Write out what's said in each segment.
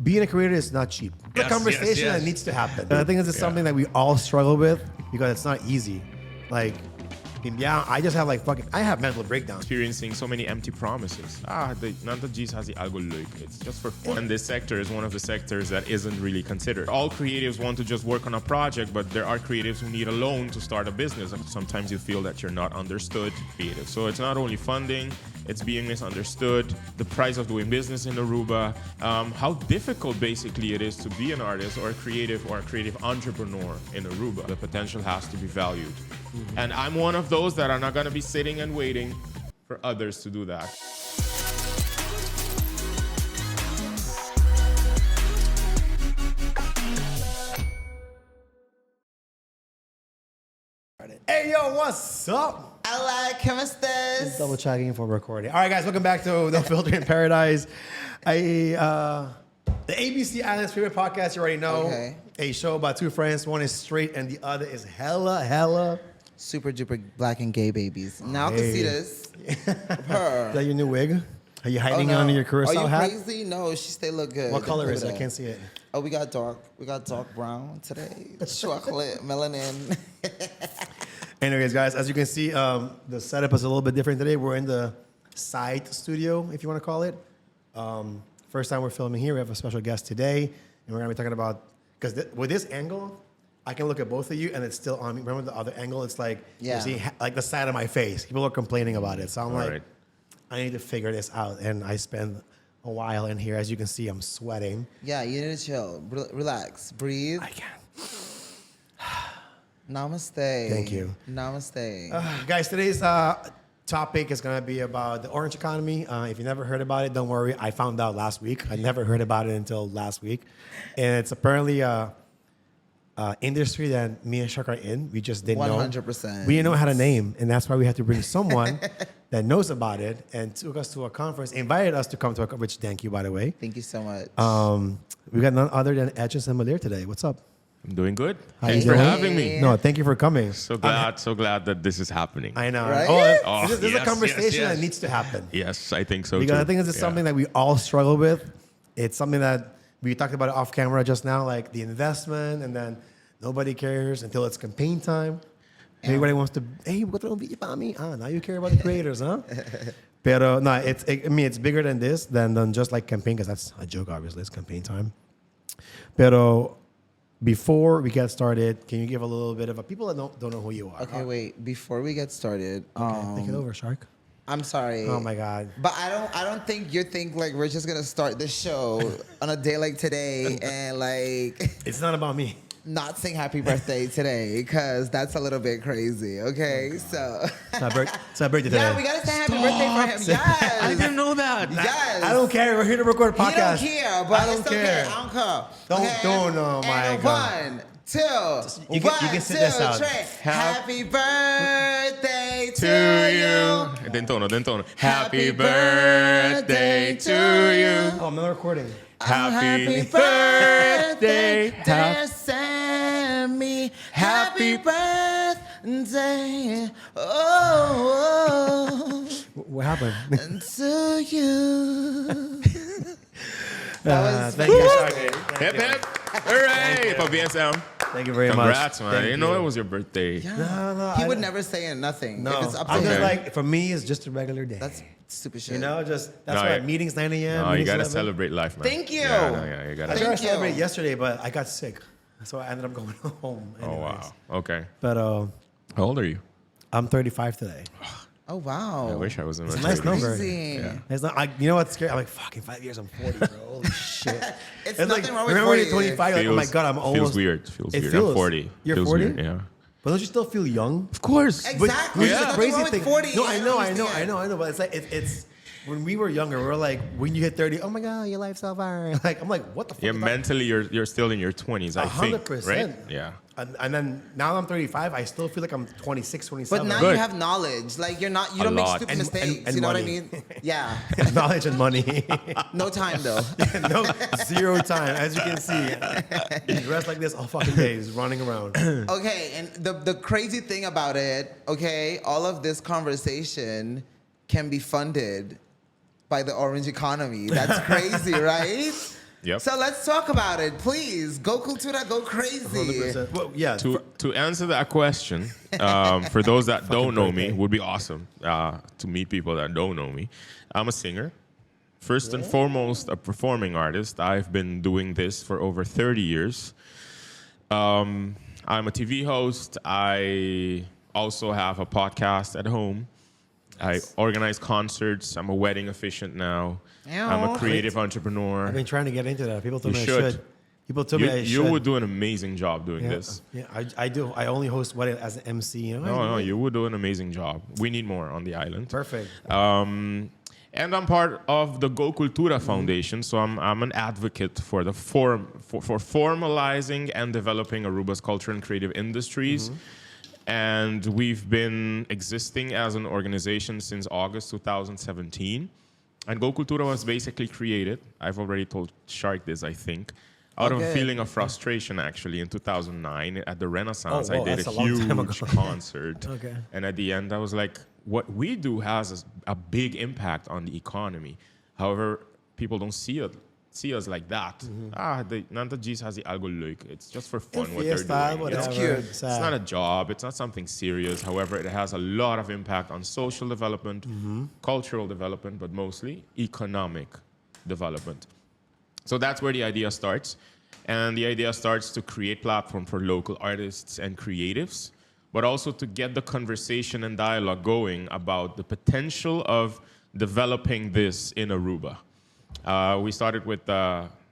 being a creator is not cheap. The conversation that needs to happen. And I think this is something that we all struggle with because it's not easy. Like, I just have I have mental breakdowns. Experiencing so many empty promises. Nanta G's has the algo leuk. It's just for fun. And this sector is one of the sectors that isn't really considered. All creatives want to just work on a project, but there are creatives who need a loan to start a business. And sometimes you feel that you're not understood creative. So it's not only funding, it's being misunderstood, the price of doing business in Aruba, how difficult basically it is to be an artist or a creative entrepreneur in Aruba. The potential has to be valued. And I'm one of those that are not going to be sitting and waiting for others to do that. Hey, yo, what's up? Hola, ¿cómo estás? Just double checking for recording. All right, guys, welcome back to No Filter in Paradise. The ABC Islands favorite podcast, you already know. Okay. A show about two friends. One is straight and the other is hella super duper black and gay babies. Now I can see this. Is that your new wig? Are you hiding under your Curacao hat? Are you crazy? No, she stay look good. What color is it? I can't see it. Oh, we got dark brown today. Chocolate, melanin. Anyways, guys, as you can see, the setup is a little bit different today. We're in the side studio, if you want to call it. First time we're filming here. We have a special guest today, and we're going to be talking about, because with this angle, I can look at both of you, and it's still on me. Remember the other angle? It's like, you see, like the side of my face. People are complaining about it. So I'm like, I need to figure this out. And I spend a while in here. As you can see, I'm sweating. Yeah, you need to chill. Relax. Breathe. I can. Namaste. Thank you. Namaste. Guys, today's topic is going to be about the orange economy. If you never heard about it, don't worry. I found out last week. I never heard about it until last week. And it's apparently industry that me and Shark are in. We just didn't 100%. We didn't know how to name. And that's why we had to bring someone that knows about it and took us to a conference, invited us to come to a conference. Thank you, by the way. Thank you so much. We got none other than Edjean Semeleer today. What's up? I'm doing good. Thanks for having me. No, thank you for coming. So glad that this is happening. I know. Right? This is a conversation that needs to happen. Yes, I think so because too. I think this is something that we all struggle with. It's something that we talked about off camera just now, like the investment, and then nobody cares until it's campaign time. Everybody wants to, hey, what don't be about me? Now you care about the creators, huh? Pero no, it's bigger than this, than just like campaign, because that's a joke, obviously. It's campaign time. Pero before we get started, can you give a little bit of a people that don't know who you are? Okay, wait. Before we get started, take it over, Shark. I'm sorry. Oh my God. But I don't think you think like we're just gonna start this show on a day like today and like it's not about me. Not sing happy birthday today because that's a little bit crazy. Okay, so it's my birthday today. Yeah, we gotta say happy birthday for him. Yes, I didn't know that. Yes, I don't care. We're here to record a podcast. You don't care, but I don't it's care. Okay. I don't care. Don't. Oh my God. 1, 2, you can sit this out. 3. Happy birthday to you. Dentono. Happy birthday to you. Oh, I'm not recording. Happy birthday, dear Sammy. Happy birthday. Oh, what happened? To you. Thank you, Shark. Hip hip. Hooray for BSM. Thank you very much. Congrats, man. I didn't know it was your birthday. Yeah. No. He would never say nothing. No. If it's up to I'm just him. like, for me, it's just a regular day. That's stupid shit. You know, that's why meetings 9 a.m. No, you gotta 11. celebrate life, man. Thank you. Yeah, you gotta. I tried to celebrate yesterday, but I got sick. So I ended up going home. Anyways. Oh, wow. Okay. But how old are you? I'm 35 today. Oh, wow. I wish I was in my It's a nice number. Yeah. It's not, you know what's scary? I'm like, fuck, in 5 years, I'm 40, bro. Holy shit. It's like, nothing wrong with remember 40. when you're 25, like, oh my God, I'm almost. Feels weird. I'm 40. You're feels 40? Weird, yeah. But don't you still feel young? Of course. Exactly. But, There's the nothing wrong crazy with thing. 40. No, I know. But it's like, it's when we were younger, we were like, when you hit 30, oh my God, your life's so fire. Like, I'm like, what the fuck? Yeah, mentally, you're still in your 20s, I think. 100%. Right? Yeah. And then now I'm 35, I still feel like I'm 26, 27. But now you have knowledge. Like you don't make stupid mistakes. And you know money. what I mean? Yeah. Knowledge and money. No time though. No, 0 time. As you can see, he's dressed like this all fucking day. He's running around. Okay, and the crazy thing about it, okay, all of this conversation can be funded by the orange economy. That's crazy, right? Yep. So let's talk about it, please. Go Cultura, go crazy. 100%. Well, yeah. To answer that question, for those that don't know me, birthday. would be awesome to meet people that don't know me. I'm a singer. First and foremost, a performing artist. I've been doing this for over 30 years. I'm a TV host. I also have a podcast at home. I organize concerts. I'm a wedding officiant now. I'm a creative entrepreneur. I've been trying to get into that. People told me I should. should. People told me I should. You would do an amazing job doing this. Yeah, I do. I only host wedding as an MC. You know? No, you would do an amazing job. We need more on the island. Perfect. And I'm part of the Go Cultura Foundation, so I'm an advocate for the for formalizing and developing Aruba's culture and creative industries. And we've been existing as an organization since August 2017. And Go Cultura was basically created, I've already told Shark this, I think, out of a feeling of frustration, actually, in 2009 at the Renaissance. Oh, wow, I did that's a a long time huge ago. concert. Okay. And at the end, I was like, what we do has a big impact on the economy. However, people don't see us like that. Nanta G's has the algo leuk. It's just for fun what they're doing. Whatever. It's cute. It's not a job. It's not something serious. However, it has a lot of impact on social development, cultural development, but mostly economic development. So that's where the idea starts. And the idea starts to create platform for local artists and creatives, but also to get the conversation and dialogue going about the potential of developing this in Aruba. We started with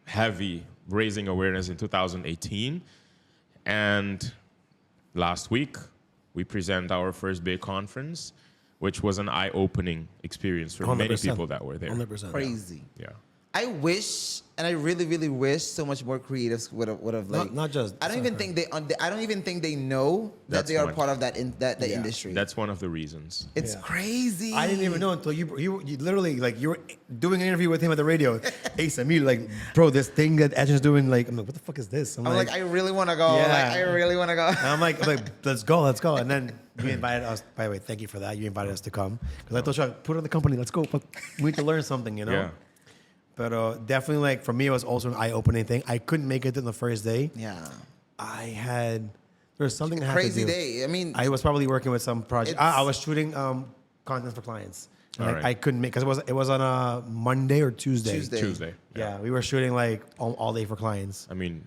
heavy raising awareness in 2018. And last week, we present our first big conference, which was an eye-opening experience for many 100%. people that were there. 100%. Crazy. Yeah. I wish, and I really, really wish, so much more creatives would have like. Not just. I don't even think they know that That's they are one. part of that industry. That's one of the reasons. It's Yeah. crazy. I didn't even know until you literally like you were doing an interview with him at the radio. Hey, Semeleer, like, bro, this thing that Edjean's doing, like, I'm like, what the fuck is this? I'm like, I really want to go. Yeah. Like, I really want to go. And I'm like, let's go. And then you invited us. By the way, thank you for that. You invited us to come because I told you, put on the company. Let's go. We need to learn something, you know. Yeah. But definitely, like for me, it was also an eye-opening thing. I couldn't make it in the first day. Yeah. There was something I had Crazy to do. day. I mean, I was probably working with some project. It's- I was shooting content for clients. And All right. I couldn't make because it was on a Monday or Tuesday. Tuesday. Yeah, we were shooting like all day for clients. I mean,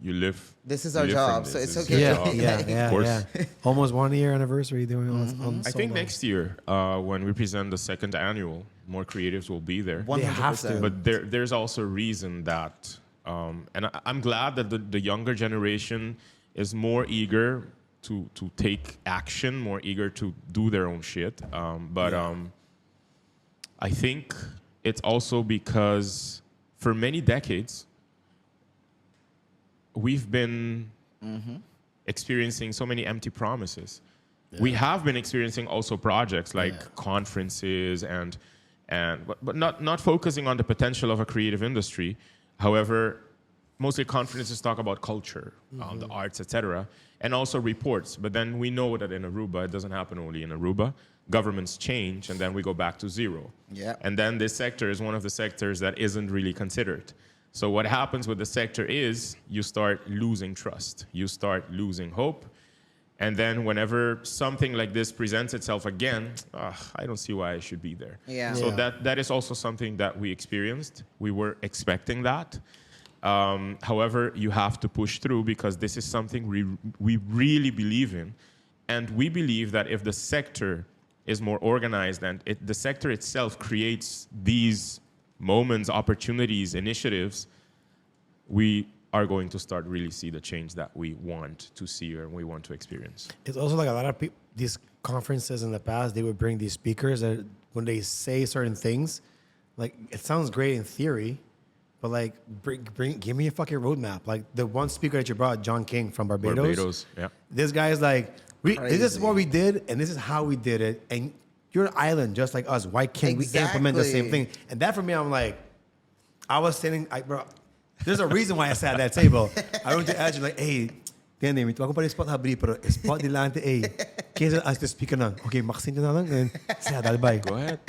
you live. This is you our live job, from so this. it's This is okay. your job. Yeah. Of course. Yeah. Almost 1 year anniversary doing on I think next year, when we present the second annual, more creatives will be there. They have to. 100%. But there's also a reason that, and I'm glad that the younger generation is more eager to take action, more eager to do their own shit. I think it's also because for many decades, we've been experiencing so many empty promises. We have been experiencing also projects like conferences but not focusing on the potential of a creative industry. However, mostly conferences talk about culture, the arts, etc., and also reports. But then we know that in Aruba, it doesn't happen only in Aruba. Governments change, and then we go back to zero. Yeah. And then this sector is one of the sectors that isn't really considered. So what happens with the sector is you start losing trust. You start losing hope. And then whenever something like this presents itself again, I don't see why I should be there. Yeah. So Yeah. that is also something that we experienced. We were expecting that. However, you have to push through because this is something we really believe in. And we believe that if the sector is more organized and the sector itself creates these moments, opportunities, initiatives, we are going to start really see the change that we want to see or we want to experience. It's also like a lot of people, these conferences in the past, they would bring these speakers that when they say certain things, like it sounds great in theory, but like give me a fucking roadmap. Like the one speaker that you brought, John King from Barbados. Yeah. This guy is like, this is what Crazy. we did, and this is how we did it. And you're an island just like us. Why can't we implement the same Exactly. thing? And that for me, I'm like, I was sitting, bro, there's a reason why I sat at that table. I went to Edjean like, hey, Tiyan, may tuwa ko pa rin spot habri, pero spot dilante, eh. Kesa as the speaker na, okay, maksin ka na lang, and say, dalbay. Go ahead.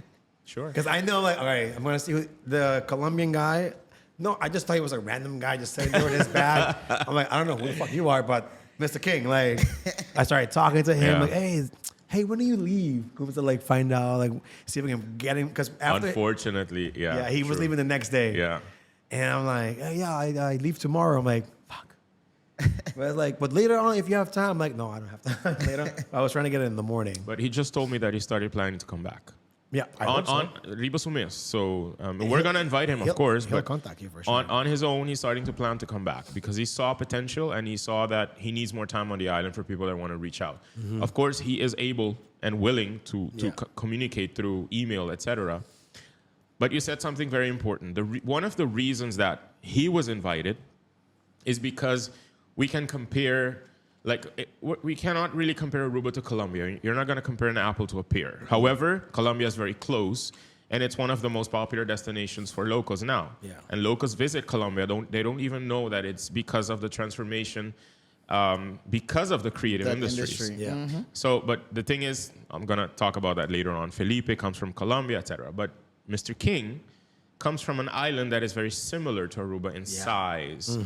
Sure. Because I know, like, all right, I'm going to see the Colombian guy. no, I just thought he was a random guy just sitting there with his bag. I'm like, I don't know who the fuck you are, but Mr. King, like, I started talking to him, Yeah. like, hey, when do you leave? Go to like find out, like, see if we can get him, because after, Unfortunately, yeah, he was true. leaving the next day. Yeah. And I'm like, yeah, I leave tomorrow. I'm like, fuck. But it's like, but later on, if you have time, I'm like, no, I don't have time. Later, I was trying to get it in the morning. But he just told me that he started planning to come back. Yeah, I hope so. On Ribas Umes. So we're going to invite him, of course. He'll But contact you for sure. on his own, he's starting to plan to come back because he saw potential and he saw that he needs more time on the island for people that want to reach out. Of course, he is able and willing to communicate through email, etc. But you said something very important. One of the reasons that he was invited is because we can compare. We cannot really compare Aruba to Colombia. You're not going to compare an apple to a pear. However, Colombia is very close, and it's one of the most popular destinations for locals now. Yeah. And locals visit Colombia. They don't even know that it's because of the transformation, because of the creative industries. Yeah. So, but the thing is, I'm going to talk about that later on. Felipe comes from Colombia, etc. But Mr. King comes from an island that is very similar to Aruba in size.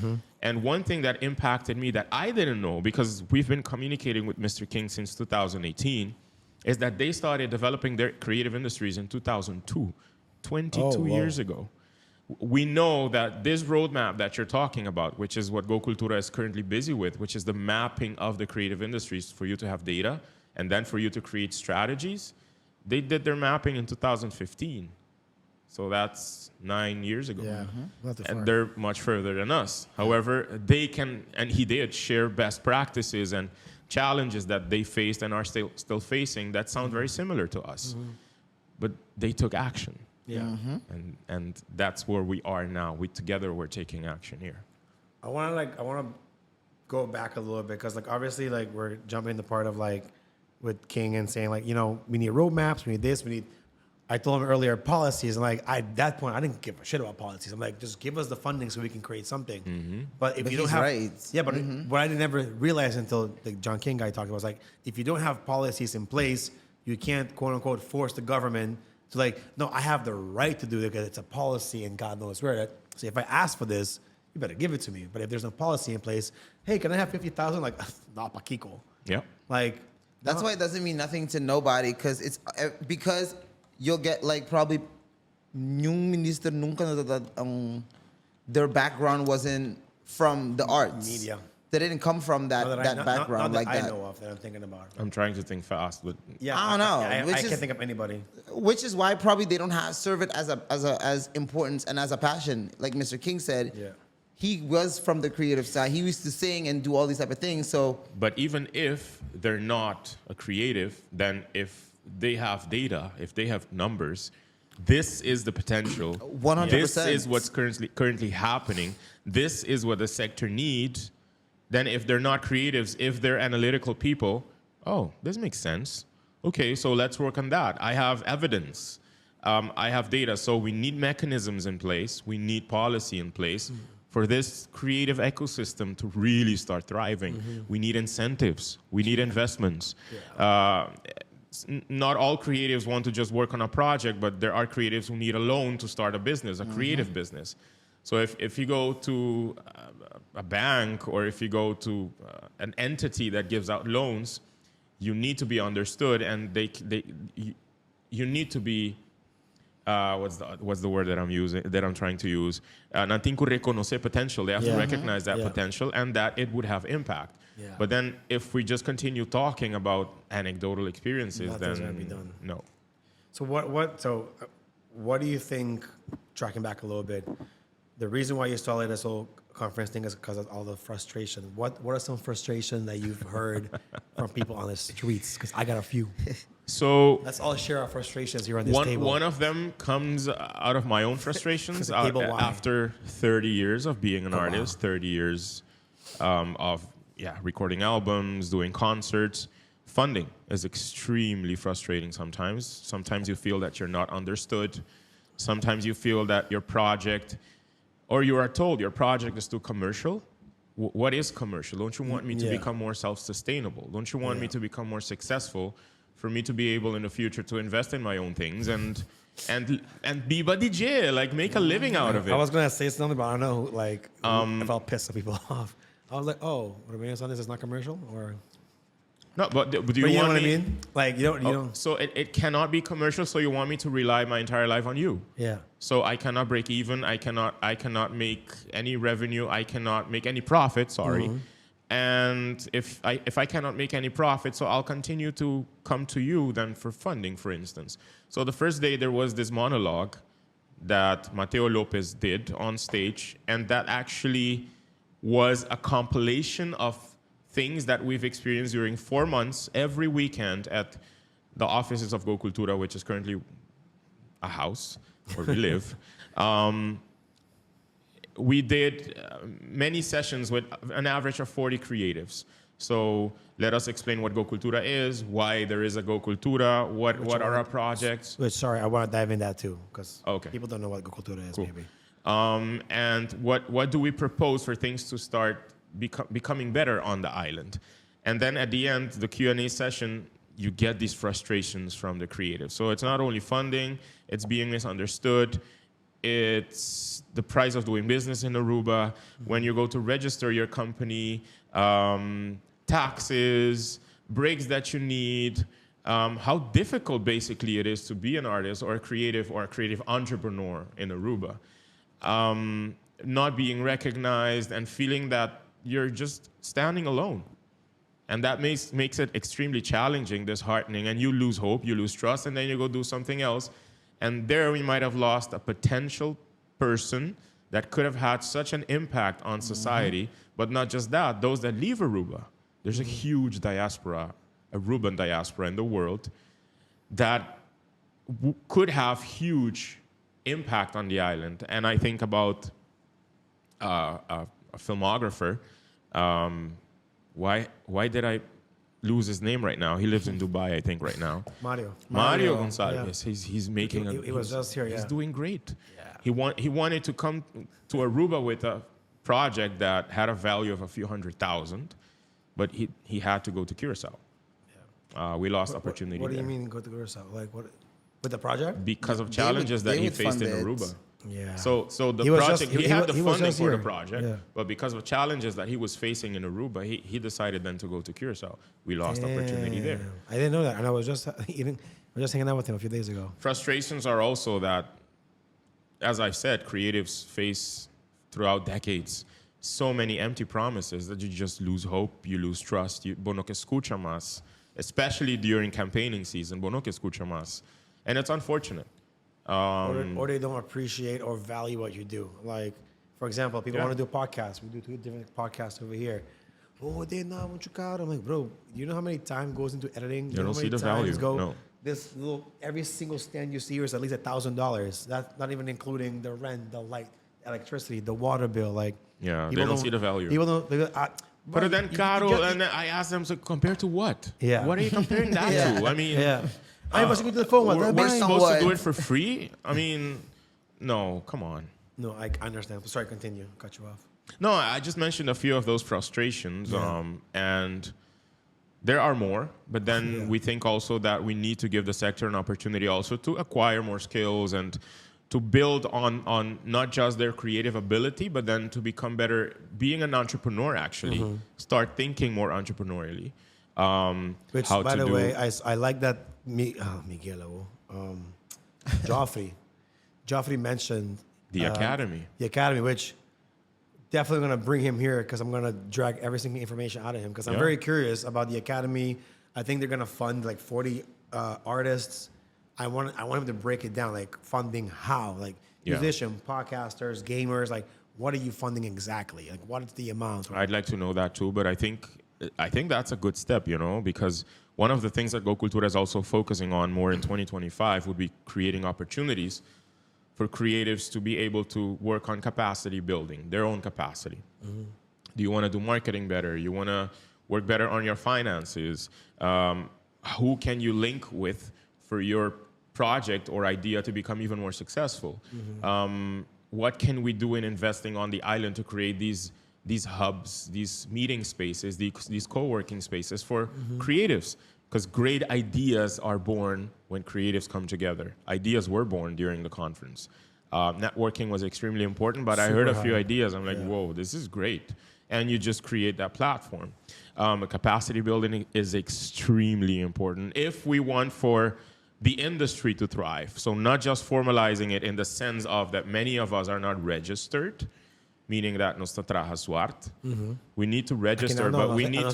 And one thing that impacted me that I didn't know, because we've been communicating with Mr. King since 2018, is that they started developing their creative industries in 2002, 22 years ago. We know that this roadmap that you're talking about, which is what Go Cultura is currently busy with, which is the mapping of the creative industries for you to have data and then for you to create strategies, they did their mapping in 2015. So that's 9 years ago. Yeah. Not too far. And they're much further than us. However, they can, and he did, share best practices and challenges that they faced and are still facing that sound very similar to us. But they took action. Yeah. And that's where we are now. Together we're taking action here. I want to go back a little bit because obviously we're jumping the part of with King and saying we need roadmaps, we need this, we need. I told him earlier policies, and at that point I didn't give a shit about policies. I'm like, just give us the funding so we can create something. But if you don't have, yeah, but what I never realized until the John King guy talked about was if you don't have policies in place, you can't quote unquote force the government to no, I have the right to do it because it's a policy and God knows where. So if I ask for this, you better give it to me. But if there's no policy in place, hey, can I have 50,000? Nah, pa Kiko. Yeah. That's why it doesn't mean nothing to nobody because you'll get probably yung minister nunca their background wasn't from the arts. Media. They didn't come from that background not that that. I know of that I'm thinking about. I'm trying to think fast, but Yeah, I don't know. I can't think of anybody. Which is why probably they don't serve it as importance and as a passion. Like Mr. King said, he was from the creative side. He used to sing and do all these type of things. So, but even if they're not a creative, then if they have data, if they have numbers, this is the potential. 100%. This is what's currently happening. This is what the sector needs. Then if they're not creatives, if they're analytical people, oh, this makes sense. Okay, so let's work on that. I have evidence. I have data. So we need mechanisms in place. We need policy in place for this creative ecosystem to really start thriving. We need incentives. We need investments. Not all creatives want to just work on a project, but there are creatives who need a loan to start a business, a creative business. So if you go to a bank or if you go to an entity that gives out loans, you need to be understood, and you need to be what's the word that I'm trying to use? Natin ko reconoce potential. They have to recognize that potential and that it would have impact. Yeah. But then if we just continue talking about anecdotal experiences, Nothing's then gonna be done. No. So what do you think, tracking back a little bit, the reason why you started this whole conference thing is because of all the frustration. What are some frustrations that you've heard from people on the streets? Because I got a few. So let's all share our frustrations here on this table. One of them comes out of my own frustrations after 30 years of being an artist, 30 years of recording albums, doing concerts. Funding is extremely frustrating sometimes. Sometimes you feel that you're not understood. Sometimes you feel that your project, or you are told your project is too commercial. What is commercial? Don't you want me to become more self-sustainable? Don't you want me to become more successful for me to be able in the future to invest in my own things? And and be a DJ, like make a living out of it. I was gonna say something, but I don't know, like, if I'll piss some people off. I was like, oh, what are we on this? Is not commercial, or? No, but do But you you know want what I me? mean? Like, you don't. So it cannot be commercial. So you want me to rely my entire life on you? Yeah. So I cannot break even. I cannot make any revenue. I cannot make any profit. Sorry. And if I cannot make any profit, so I'll continue to come to you then for funding, for instance. So the first day there was this monologue that Mateo Lopez did on stage, and that actually was a compilation of things that we've experienced during 4 months, every weekend at the offices of Go Cultura, which is currently a house where we live. We did many sessions with an average of 40 creatives. So let us explain what Go Cultura is, why there is a Go Cultura, what are our projects. Which, sorry, I want to dive in that too, because Okay. people don't know what Gokultura is, maybe. And what do we propose for things to start becoming better on the island? And then at the end, the Q&A session, you get these frustrations from the creatives. So it's not only funding, it's being misunderstood, it's the price of doing business in Aruba, when you go to register your company, taxes, breaks that you need, how difficult basically it is to be an artist or a creative entrepreneur in Aruba. Not being recognized and feeling that you're just standing alone. And that makes it extremely challenging, disheartening, and you lose hope, you lose trust, and then you go do something else. And there we might have lost a potential person that could have had such an impact on society, but not just that, those that leave Aruba. There's a huge diaspora, Aruban diaspora in the world that could have huge impact on the island. And I think about a filmographer. Why did I lose his name right now? He lives in Dubai, I think, right now. Mario Gonzalez. Yeah. He's making. He was just here. He's Yeah. doing great. Yeah. He wanted to come to Aruba with a project that had a value of a few $100,000, but he had to go to Curacao. Yeah. We lost opportunity. What do you there. mean go to Curacao? Like what? With the project? Because of challenges that he faced in Aruba. Yeah. So the He was project, just- he had the he was funding just for the here. project, Yeah. but because of challenges that he was facing in Aruba, he decided then to go to Curacao. We lost opportunity there. Damn. I didn't know that, and I was just hanging out with him a few days ago. Frustrations are also that, as I've said, creatives face throughout decades so many empty promises that you just lose hope, you lose trust. Bono que escucha más, especially during campaigning season. Bono que escucha más, and it's unfortunate. Or they don't appreciate or value what you do. Like, for example, people want to do a podcast. We do 2 different podcasts over here. Oh, they know what you got. I'm like, bro, you know how many time goes into editing? You don't see the value. No. This every single stand you see here is at least $1,000. That's not even including the rent, the light, electricity, the water bill. Like, Yeah, they don't see the value. People don't. But then, Caro, and I asked them, so compared to what? Yeah. What are you comparing that to? I mean, yeah. I must go to the phone. we're supposed to do it for free? I mean, no, come on. No, I understand. Sorry, continue. Cut you off. No, I just mentioned a few of those frustrations, and there are more. But then we think also that we need to give the sector an opportunity also to acquire more skills and to build on not just their creative ability, but then to become better, being an entrepreneur actually, start thinking more entrepreneurially. Which, how by to the do, way, I like that Miguel, Joffrey mentioned the academy. The academy, which definitely going to bring him here because I'm going to drag every single information out of him because I'm very curious about the academy. I think they're going to fund like 40 artists. I want him to break it down, like funding how, like musician, podcasters, gamers, like what are you funding exactly? Like what is the amount? I'd like to know that too, but I think that's a good step, because one of the things that Go Cultura is also focusing on more in 2025 would be creating opportunities for creatives to be able to work on capacity building, their own capacity. Do you want to do marketing better? You want to work better on your finances? Who can you link with for your project or idea to become even more successful? What can we do in investing on the island to create these hubs, these meeting spaces, these co-working spaces for creatives? Because great ideas are born when creatives come together. Ideas were born during the conference. Networking was extremely important, but I heard a few ideas. I'm like, whoa, this is great. And you just create that platform. Capacity building is extremely important if we want for the industry to thrive. So not just formalizing it in the sense of that many of us are not registered, meaning that nos trabaja suart. We need to register, but we need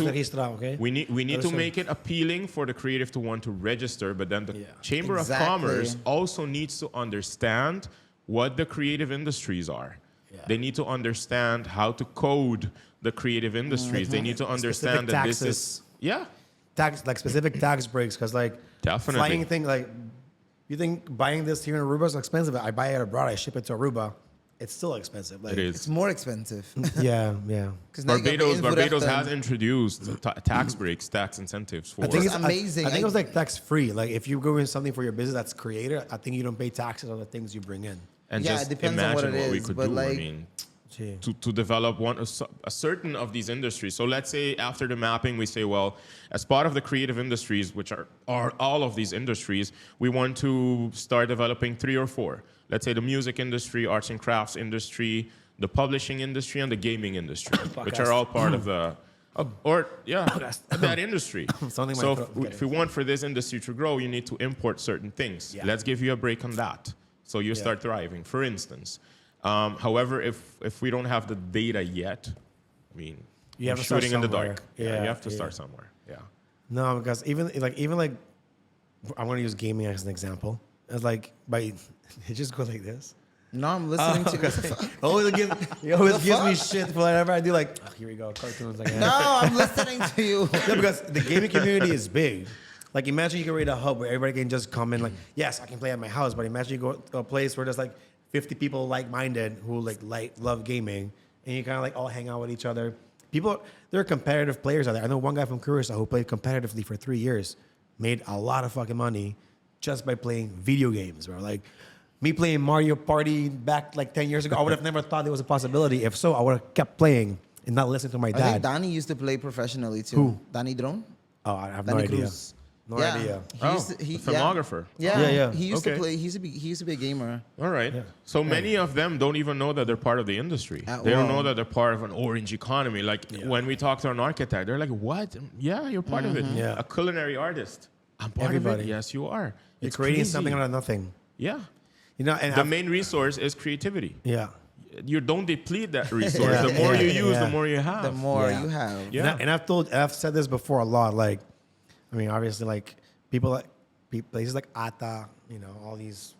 to make it appealing for the creative to want to register. But then the Chamber of Commerce also needs to understand what the creative industries are. They need to understand how to code the creative industries. They need to understand that taxes. This is tax, like specific tax breaks, because like Definitely. flying thing, like you think buying this here in Aruba is expensive. I buy it abroad, I ship it to Aruba, it's still expensive. Like, It is. It's more expensive. Yeah. Barbados has introduced tax breaks, tax incentives for. I think it's amazing. I think it was like tax free. Like if you go in something for your business that's created, I think you don't pay taxes on the things you bring in. And Yeah, just it depends on what imagine it what we is, could but do. like- I mean, to develop a certain of these industries. So let's say after the mapping, we say, well, as part of the creative industries, which are all of these industries, we want to start developing 3 or 4. Let's say the music industry, arts and crafts industry, the publishing industry, and the gaming industry, which are all part of the, that industry. Something So might throw- if we want for this industry to grow, you need to import certain things. Yeah. Let's give you a break on that. So you start thriving, for instance. However, if we don't have the data yet, I mean, You have we're to start shooting in the somewhere. dark. Yeah, You have to yeah. start somewhere. Yeah. No, because even like I'm gonna use gaming as an example. It's like it just goes like this. No, I'm listening to He always gives me shit for whatever I do. Like, here we go, cartoons. Like, No, I'm listening to you. Yeah, because the gaming community is big. Like, imagine you can create a hub where everybody can just come in. Like, yes, I can play at my house, but imagine you go to a place where there's like 50 people like-minded who love gaming, and you kind of like all hang out with each other. There are competitive players out there. I know one guy from Curacao who played competitively for 3 years, made a lot of fucking money just by playing video games, bro. Like, me playing Mario Party back like 10 years ago, I would have never thought there was a possibility. If so, I would have kept playing and not listened to my I think dad. Danny used to play professionally too. Who? Danny Drone? Oh, I have Danny no idea. Cruz. No idea. He a filmographer. Yeah. Yeah. He used to Okay. play. He used to be a gamer. All right. So many of them don't even know that they're part of the industry. At They don't all. know that they're part of an orange economy. Like when we talk to an architect, they're like, "What? Yeah, you're part of it. Yeah. A culinary artist. I'm part of Everybody. it. Yes, you are. You're It's creating crazy. something out of nothing. Yeah. You know, and The main resource is creativity. yeah. You don't deplete that resource. Yeah, The more you use, yeah. the more you have. The more Yeah. you have. Yeah. And I've said this before a lot. Like, I mean, obviously, like places like Ata, you know, all these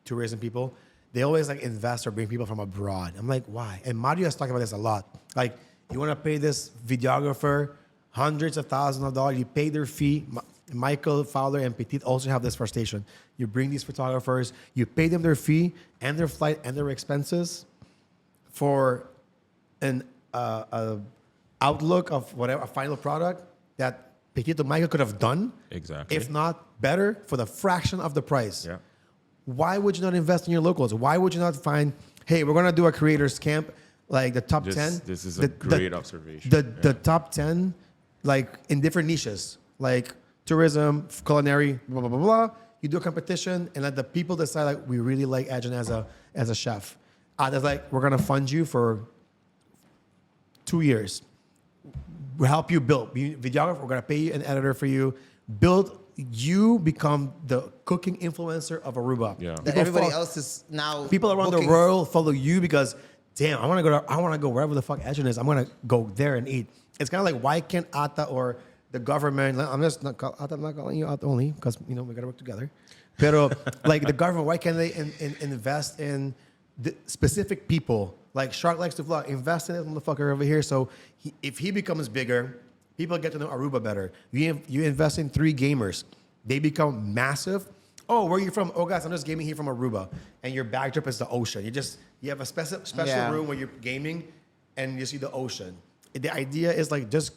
tourism people, they always like invest or bring people from abroad. I'm like, why? And Mario has talked about this a lot. Like, you want to pay this videographer hundreds of thousands of dollars. You pay their fee. Michael Fowler and Petit also have this frustration. You bring these photographers, you pay them their fee and their flight and their expenses for an outlook of whatever a final product that Petit or Michael could have done, Exactly. if not better, for the fraction of the price. Yeah. Why would you not invest in your locals? Why would you not find, hey, we're gonna do a creators camp, like the top 10. This is a great observation. The top 10, like in different niches, like tourism, culinary, blah blah blah blah. You do a competition and let the people decide like we really like Edjean as a chef. That's like we're gonna fund you for 2 years. We'll help you build. Videographer, we're gonna pay you an editor for you. Build. You become the cooking influencer of Aruba. Yeah. That People everybody follow- else is now. People around booking. the world follow you because, damn, I want to go wherever the fuck Edjean is. I'm gonna go there and eat. It's kind of like why can't Ata or the government? I'm not calling you out only because we gotta work together. Pero like the government, why can't they invest in the specific people? Like Shark likes to vlog. Invest in this motherfucker over here. So if he becomes bigger, people get to know Aruba better. You invest in 3 gamers. They become massive. Oh, where are you from? Oh, guys, I'm just gaming here from Aruba. And your backdrop is the ocean. You have a special Yeah. room where you're gaming and you see the ocean. The idea is like just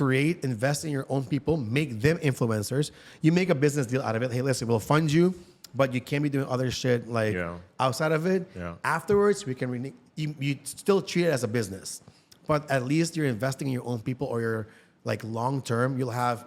invest in your own people, make them influencers. You make a business deal out of it. Hey, listen, we'll fund you, but you can't be doing other shit like outside of it. Yeah. Afterwards, we can you still treat it as a business. But at least you're investing in your own people or you're like long term, you'll have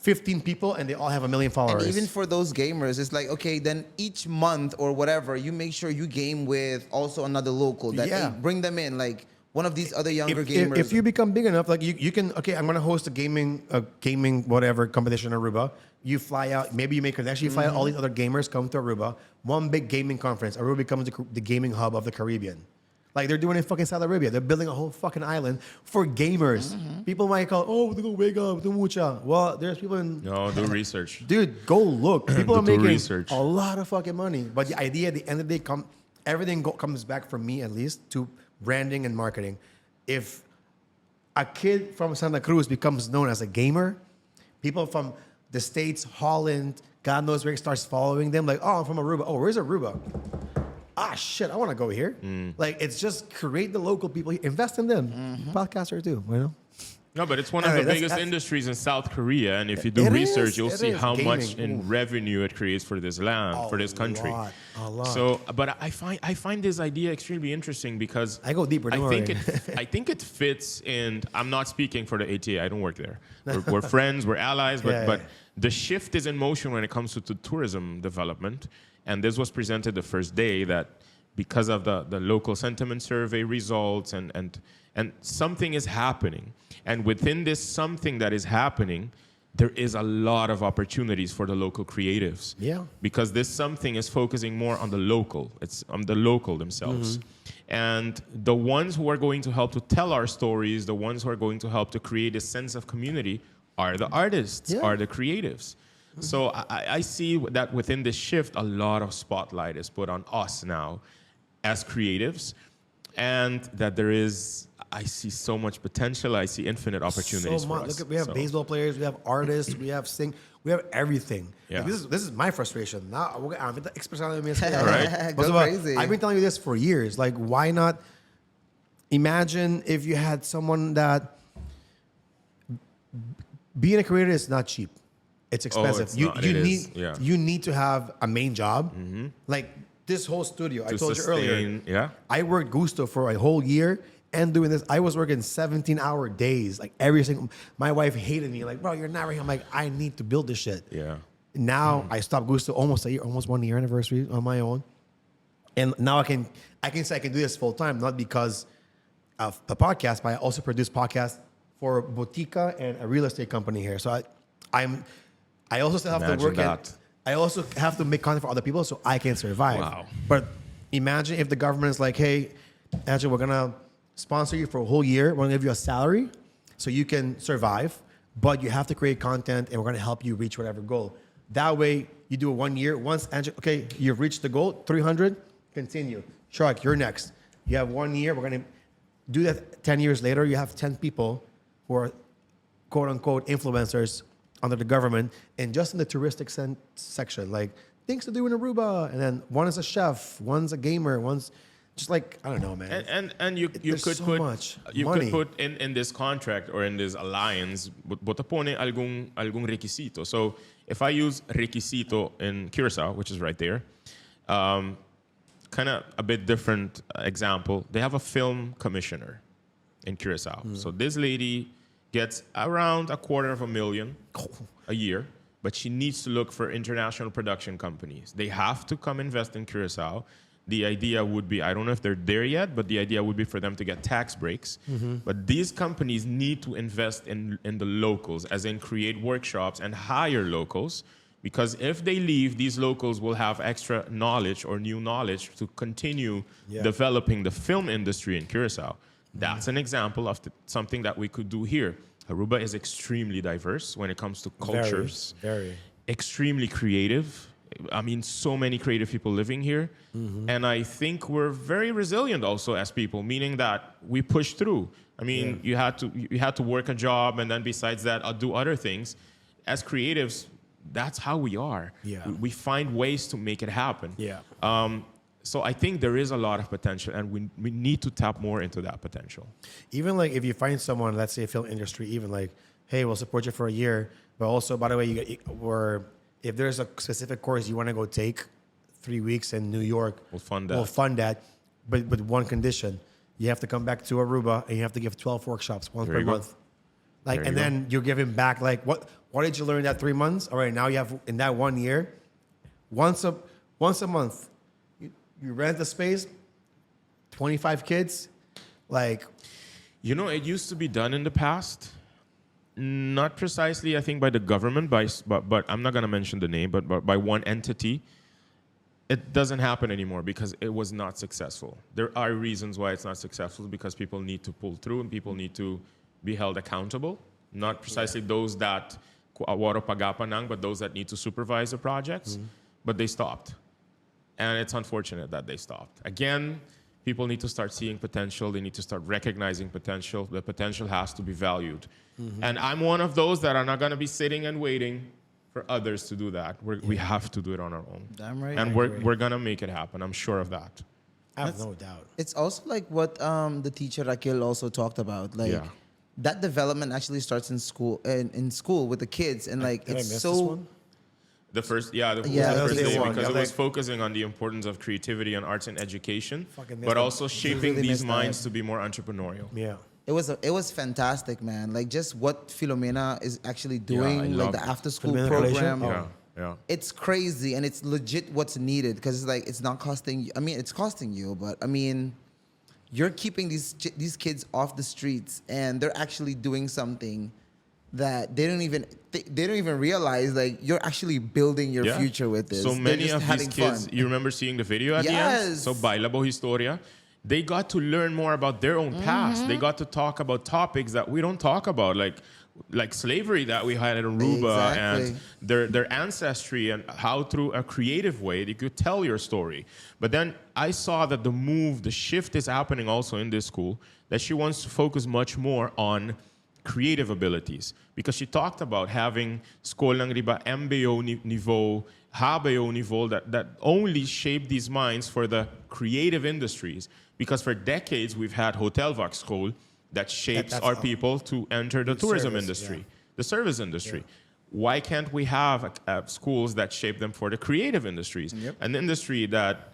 15 people and they all have 1 million followers. And even for those gamers, it's like, okay, then each month or whatever, you make sure you game with also another local. That Yeah. hey, bring them in, like one of these other younger if, gamers. if you become big enough, like you can, okay, I'm gonna host a gaming whatever competition in Aruba. You fly out, maybe you make connection, you fly out, all these other gamers come to Aruba, one big gaming conference. Aruba becomes the gaming hub of the Caribbean. Like they're doing in fucking Saudi Arabia. They're building a whole fucking island for gamers. People might call, oh, go wake up, do mucha. Well, there's people in. No, do research. Dude, go look. People are Do making research. a lot of fucking money. But the idea at the end of the day, everything comes back for me at least to branding and marketing. If a kid from Santa Cruz becomes known as a gamer, people from the States, Holland, God knows where, starts following them. Like, oh, I'm from Aruba. Oh, where's Aruba? Ah, shit, I want to go here. Like, it's just create the local people, invest in them. Podcaster too, you know? No, but it's one of Anyway, the biggest that's- industries in South Korea, and if you do It research, is, you'll it see is. how Gaming, much in ooh. revenue it creates for this land, for this country. A lot. So, but I find this idea extremely interesting because I go deeper, don't worry. I think it fits in. I'm not speaking for the ATA. I don't work there. We're friends. We're allies. But Yeah, but yeah. the shift is in motion when it comes to tourism development, and this was presented the first day that because of the local sentiment survey results and something is happening, and within this something that is happening, there is a lot of opportunities for the local creatives. Yeah. Because this something is focusing more on the local. It's on the local themselves. And the ones who are going to help to tell our stories, the ones who are going to help to create a sense of community are the artists, Yeah. are the creatives. So I see that within this shift, a lot of spotlight is put on us now as creatives, and that there is, I see so much potential. I see infinite opportunities So for much. us. Look, we have So, baseball players, we have artists, we have we have everything. Yeah. Like, this is my frustration. Now, I'm expressing me. Right. Go crazy. I've been telling you this for years. Like, why not? Imagine if you had someone that being a creator is not cheap. It's expensive. it's not. It is. Yeah. You need to have a main job. Like this whole studio. I to told you earlier. sustain, yeah. I worked Gusto for a whole year and doing this. I was working 17-hour days, like every single. My wife hated me, like, bro, you're not right. I'm like, I need to build this shit. Yeah. Now I stopped Gusto almost 1 year anniversary on my own, and now I can say I can do this full time, not because of the podcast, but I also produce podcasts for Botica and a real estate company here. So I also still have Imagine to work that. I also have to make content for other people so I can survive. Wow. But imagine if the government is like, hey, Edjean, we're going to sponsor you for a whole year. We're going to give you a salary so you can survive, but you have to create content and we're going to help you reach whatever goal. That way, you do it 1 year. Once, Edjean, okay, you've reached the goal, 300, continue. Shark, you're next. You have 1 year. We're going to do that 10 years later. You have 10 people who are quote unquote influencers under the government, and just in the touristic section, like things to do in Aruba, and then one is a chef, one's a gamer, one's just like, I don't know, man. And you There's could so put much you money. could put in this contract or in this alliance, but pone algún requisito. So if I use requisito in Curacao, which is right there, kind of a bit different example. They have a film commissioner in Curacao. So this lady gets around $250,000 a year, but she needs to look for international production companies. They have to come invest in Curacao. The idea would be, I don't know if they're there yet, but the idea would be for them to get tax breaks. But these companies need to invest in the locals, as in create workshops and hire locals, because if they leave, these locals will have extra knowledge or new knowledge to continue developing the film industry in Curacao. That's an example of something that we could do here. Aruba is extremely diverse when it comes to cultures. Very. Extremely creative. I mean, so many creative people living here. And I think we're very resilient also as people, meaning that we push through. I mean, you had to work a job, and then besides that, I'll do other things. As creatives, that's how we are. Yeah. We find ways to make it happen. Yeah. So I think there is a lot of potential, and we need to tap more into that potential. Even like if you find someone, let's say film industry, even like, hey, we'll support you for a year, but also, by the way, or if there's a specific course you want to go take 3 weeks in New York, We'll fund that. We'll fund that, but with one condition. You have to come back to Aruba and you have to give 12 workshops, one There per you go. month. Like, There and you go. then you're giving back. Like, what did you learn that 3 months? All right, now you have in that 1 year, once a month, you rent the space, 25 kids, like. You know, it used to be done in the past. Not precisely, I think, by the government, but I'm not going to mention the name, but by one entity. It doesn't happen anymore because it was not successful. There are reasons why it's not successful because people need to pull through and people need to be held accountable. Not precisely those that waro pagapanang, but those that need to supervise the projects. But they stopped. And it's unfortunate that they stopped. Again, people need to start seeing potential. They need to start recognizing potential. The potential has to be valued. And I'm one of those that are not going to be sitting and waiting for others to do that. We have to do it on our own. Damn right. And we're going to make it happen. I'm sure of that. I have no doubt. It's also like what the teacher Raquel also talked about. Like Yeah. that development actually starts in school in school with the kids, and like Did I it's miss so. this one? The first, yeah, the Yeah, first day day one. because Yeah, it was like- focusing on the importance of creativity and arts and education, Fucking missed but that. also shaping really these missed that. minds to be more entrepreneurial. Yeah. It was fantastic, man. Like just what Filomena is actually doing, I like love the it. after school Filomena program. Collation? Yeah, yeah. It's crazy and it's legit what's needed because it's like it's not costing. I mean, it's costing you, but I mean, you're keeping these kids off the streets and they're actually doing something that they don't even realize. Like you're actually building your Yeah. future with this. So They're many just of these having kids, fun. you remember seeing the video at the end? Yes. So Bailabo Historia, they got to learn more about their own past. They got to talk about topics that we don't talk about, like slavery that we had in Aruba Exactly. and their ancestry and how through a creative way they could tell your story. But then I saw that the shift is happening also in this school, that she wants to focus much more on creative abilities, because she talked about having skolang riba MBO niveau, HBO niveau that only shape these minds for the creative industries. Because for decades we've had Hotel Vac School that shapes That's our all. people to enter the tourism service, industry, yeah. the service industry. Why can't we have schools that shape them for the creative industries? Yep. An industry that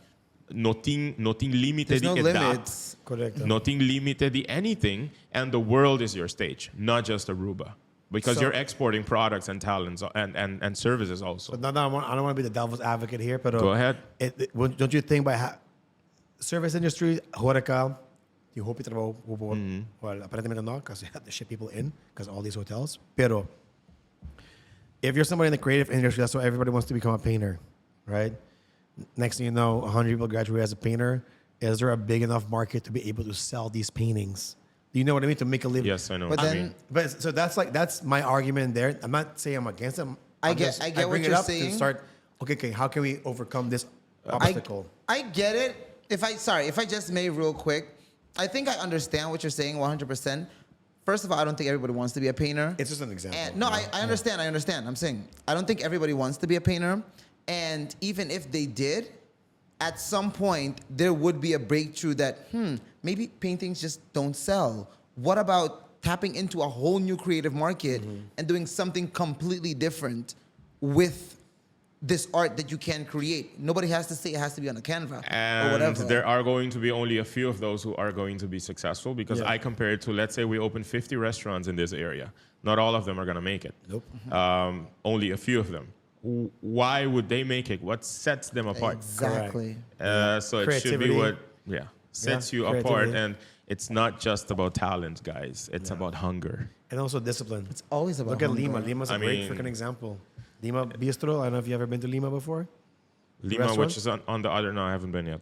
nothing limited There's no di edad, limits. Correct. nothing limited di anything, and the world is your stage, not just Aruba. Because So- you're exporting products and talents and services also. But no, I don't want to be the devil's advocate here, but Go ahead. Don't you think by service industry, Horeca, you hope you trabaho, well, aparentemente no, because you have to ship people in, because all these hotels. Pero if you're somebody in the creative industry, that's why everybody wants to become a painter, right? Next thing you know, 100 people graduate as a painter. Is there a big enough market to be able to sell these paintings? Do you know what I mean? To make a living. Yes, I know. But what you then- mean. But so that's my argument there. I'm not saying I'm against them. I I'm get just- what bring it you're up to saying. start. Okay, how can we overcome this obstacle? I get it. If I just may real quick, I think I understand what you're saying 100%. First of all, I don't think everybody wants to be a painter. It's just an example. And, no, I understand. I understand. I'm saying I don't think everybody wants to be a painter. And even if they did, at some point there would be a breakthrough that maybe paintings just don't sell. What about tapping into a whole new creative market and doing something completely different with this art that you can create? Nobody has to say it has to be on a canvas or And whatever. there are going to be only a few of those who are going to be successful, because Yeah. I compare it to, let's say we open 50 restaurants in this area. Not all of them are going to make it. Nope. Only a few of them. Why would they make it? What sets them apart? Exactly. So it should be Creativity. what sets you apart. creativity. And it's not just about talent, guys. It's about hunger. And also discipline. It's always about Look at hunger. Lima. Lima's a I great mean- freaking example. Lima Bistro. I don't know if you ever been to Lima before. Lima, restaurant? which is on the other, no, I haven't been yet.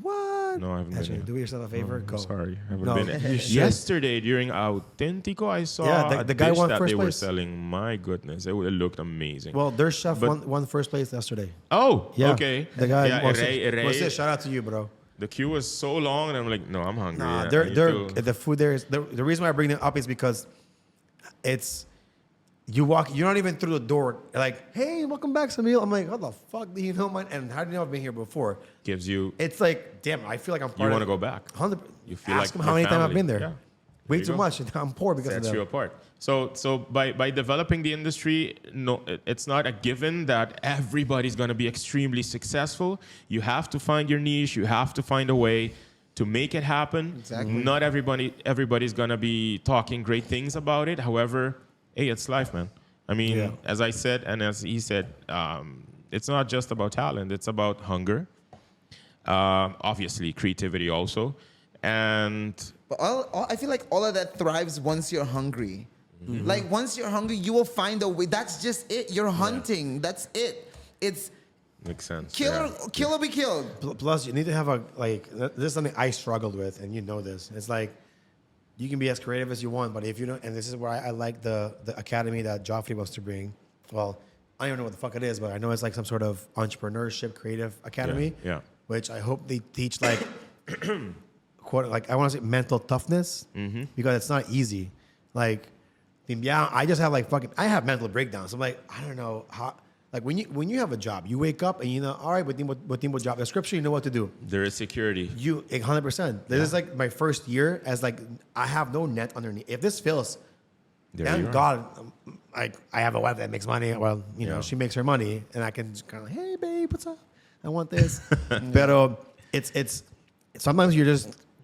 What? No, I haven't been Actually, yet. do yourself a favor. Go. Sorry, I haven't No, been. you should. Yesterday during Autentico, I saw Yeah, the a guy dish won that first they were place. selling. My goodness, it looked amazing. Well, their chef But- won first place yesterday. Oh, Yeah. okay. The guy. Yeah, Ere. What's this? Shout out to you, bro. The queue was so long, and I'm like, no, I'm hungry. Nah, I they're need to- the food there is the reason why I bring it up is because it's you're not even through the door. You're like, hey, welcome back, Semeleer. I'm like, how the fuck do you know mine? And how do you know I've been here before? gives you. It's like, damn, I feel like I'm part You of want to it. go back. 100. You feel Ask like them how your many times I've family. been there. Yeah. Way There you too go. much. I'm poor because Sets of you that. apart. So by developing the industry, no, it's not a given that everybody's going to be extremely successful. You have to find your niche. You have to find a way. to make it happen. Exactly. Not everybody's gonna be talking great things about it. However, hey, it's life, man. I mean, as I said, and as he said, it's not just about talent. It's about hunger. Obviously, creativity also. And But I feel like all of that thrives once you're hungry. Like once you're hungry, you will find a way. That's just it. You're hunting. That's it. It's makes sense. kill or be killed. Plus, you need to have this is something I struggled with, and you know this. It's like, you can be as creative as you want, but if you don't, and this is where I like the academy that Joffrey wants to bring. Well, I don't even know what the fuck it is, but I know it's like some sort of entrepreneurship, creative academy. Yeah. Which I hope they teach like, quote, like I want to say mental toughness, because it's not easy. Like, I just have like I have mental breakdowns. I'm like, I don't know how. Like when you have a job, you wake up and you know, all right, what job description, you know what to do. There is security. You 100%. This is like my first year as like I have no net underneath. If this fails, thank God, I have a wife that makes money. Well, you know, she makes her money, and I can just kind of, hey babe, what's up? I want this. But it's sometimes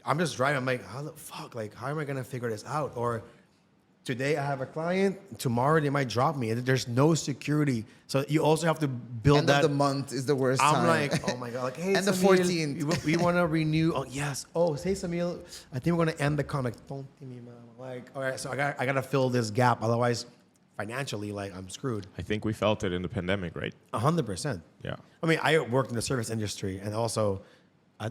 I'm just driving. I'm like, how the fuck? Like, how am I gonna figure this out? Or today I have a client. Tomorrow they might drop me. There's no security. So you also have to build End that. of the month is the worst time. I'm like, oh my God. Like, hey, And the Samil, 14th. we want to renew. Oh, yes. Oh, hey, Samil, I think we're going to end the comic. Don't give me, man. Like, all right, so I got to fill this gap. Otherwise, financially, like, I'm screwed. I think we felt it in the pandemic, right? 100%. Yeah. I mean, I worked in the service industry, and also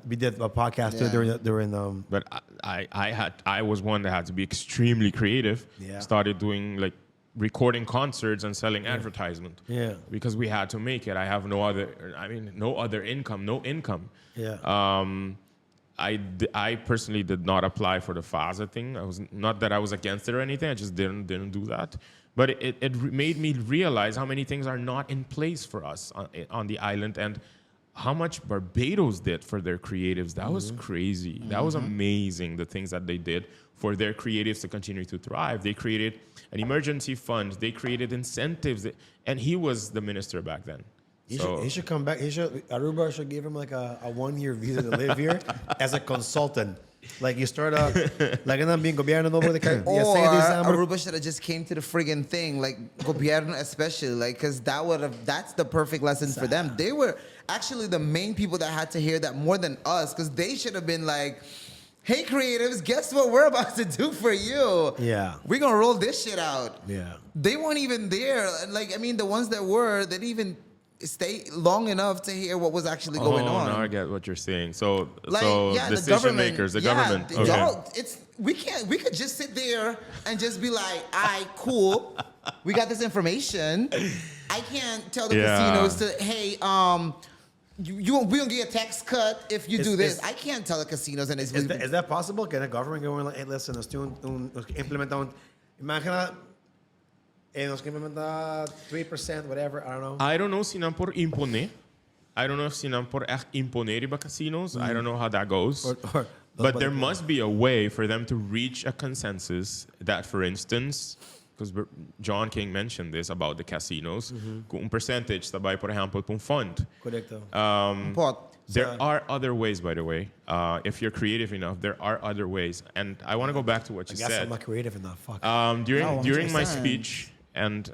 we did a podcast too during But I was one that had to be extremely creative. Yeah. Started doing like recording concerts and selling advertisement. Yeah. Because we had to make it. I have no other income, no income. Yeah. I personally did not apply for the FASA thing. I was not that I was against it or anything. I just didn't do that. But it made me realize how many things are not in place for us on the island, and how much Barbados did for their creatives. That was crazy. That was amazing, the things that they did for their creatives to continue to thrive. They created an emergency fund. They created incentives. And he was the minister back then. He should come back. Aruba should give him like a 1-year visa to live here as a consultant. Like you start like being gobierno novo de Or Aruba should have just came to the friggin' thing, like gobierno especially, like because that's the perfect lesson for them. They were actually the main people that had to hear that more than us, because they should have been like, hey creatives, guess what we're about to do for you? Yeah. We're gonna roll this shit out. Yeah. They weren't even there. Like, I mean, the ones that were, they didn't even stay long enough to hear what was actually going on. Now I get what you're saying. So, the decision makers, the government. Okay. Y'all, we could just sit there and just be like, all right, cool. We got this information. I can't tell the casinos to, hey, we gonna get a tax cut if you do this. I can't tell the casinos. And is that possible? Can the government go in like, hey, listen, nos implementar imagina, nos implementa 3%, whatever, I don't know. I don't know si nan por imponer. I don't know if si nan por echt imponer iba casinos. I don't know how that goes. But there must be a way for them to reach a consensus that, for instance, because John King mentioned this about the casinos, kung percentage tabay, por ejemplo, pung fund. Correcto. There are other ways, by the way. If you're creative enough, there are other ways. And I want to go back to what you said. I guess I'm not creative enough. Fuck. During my speech, and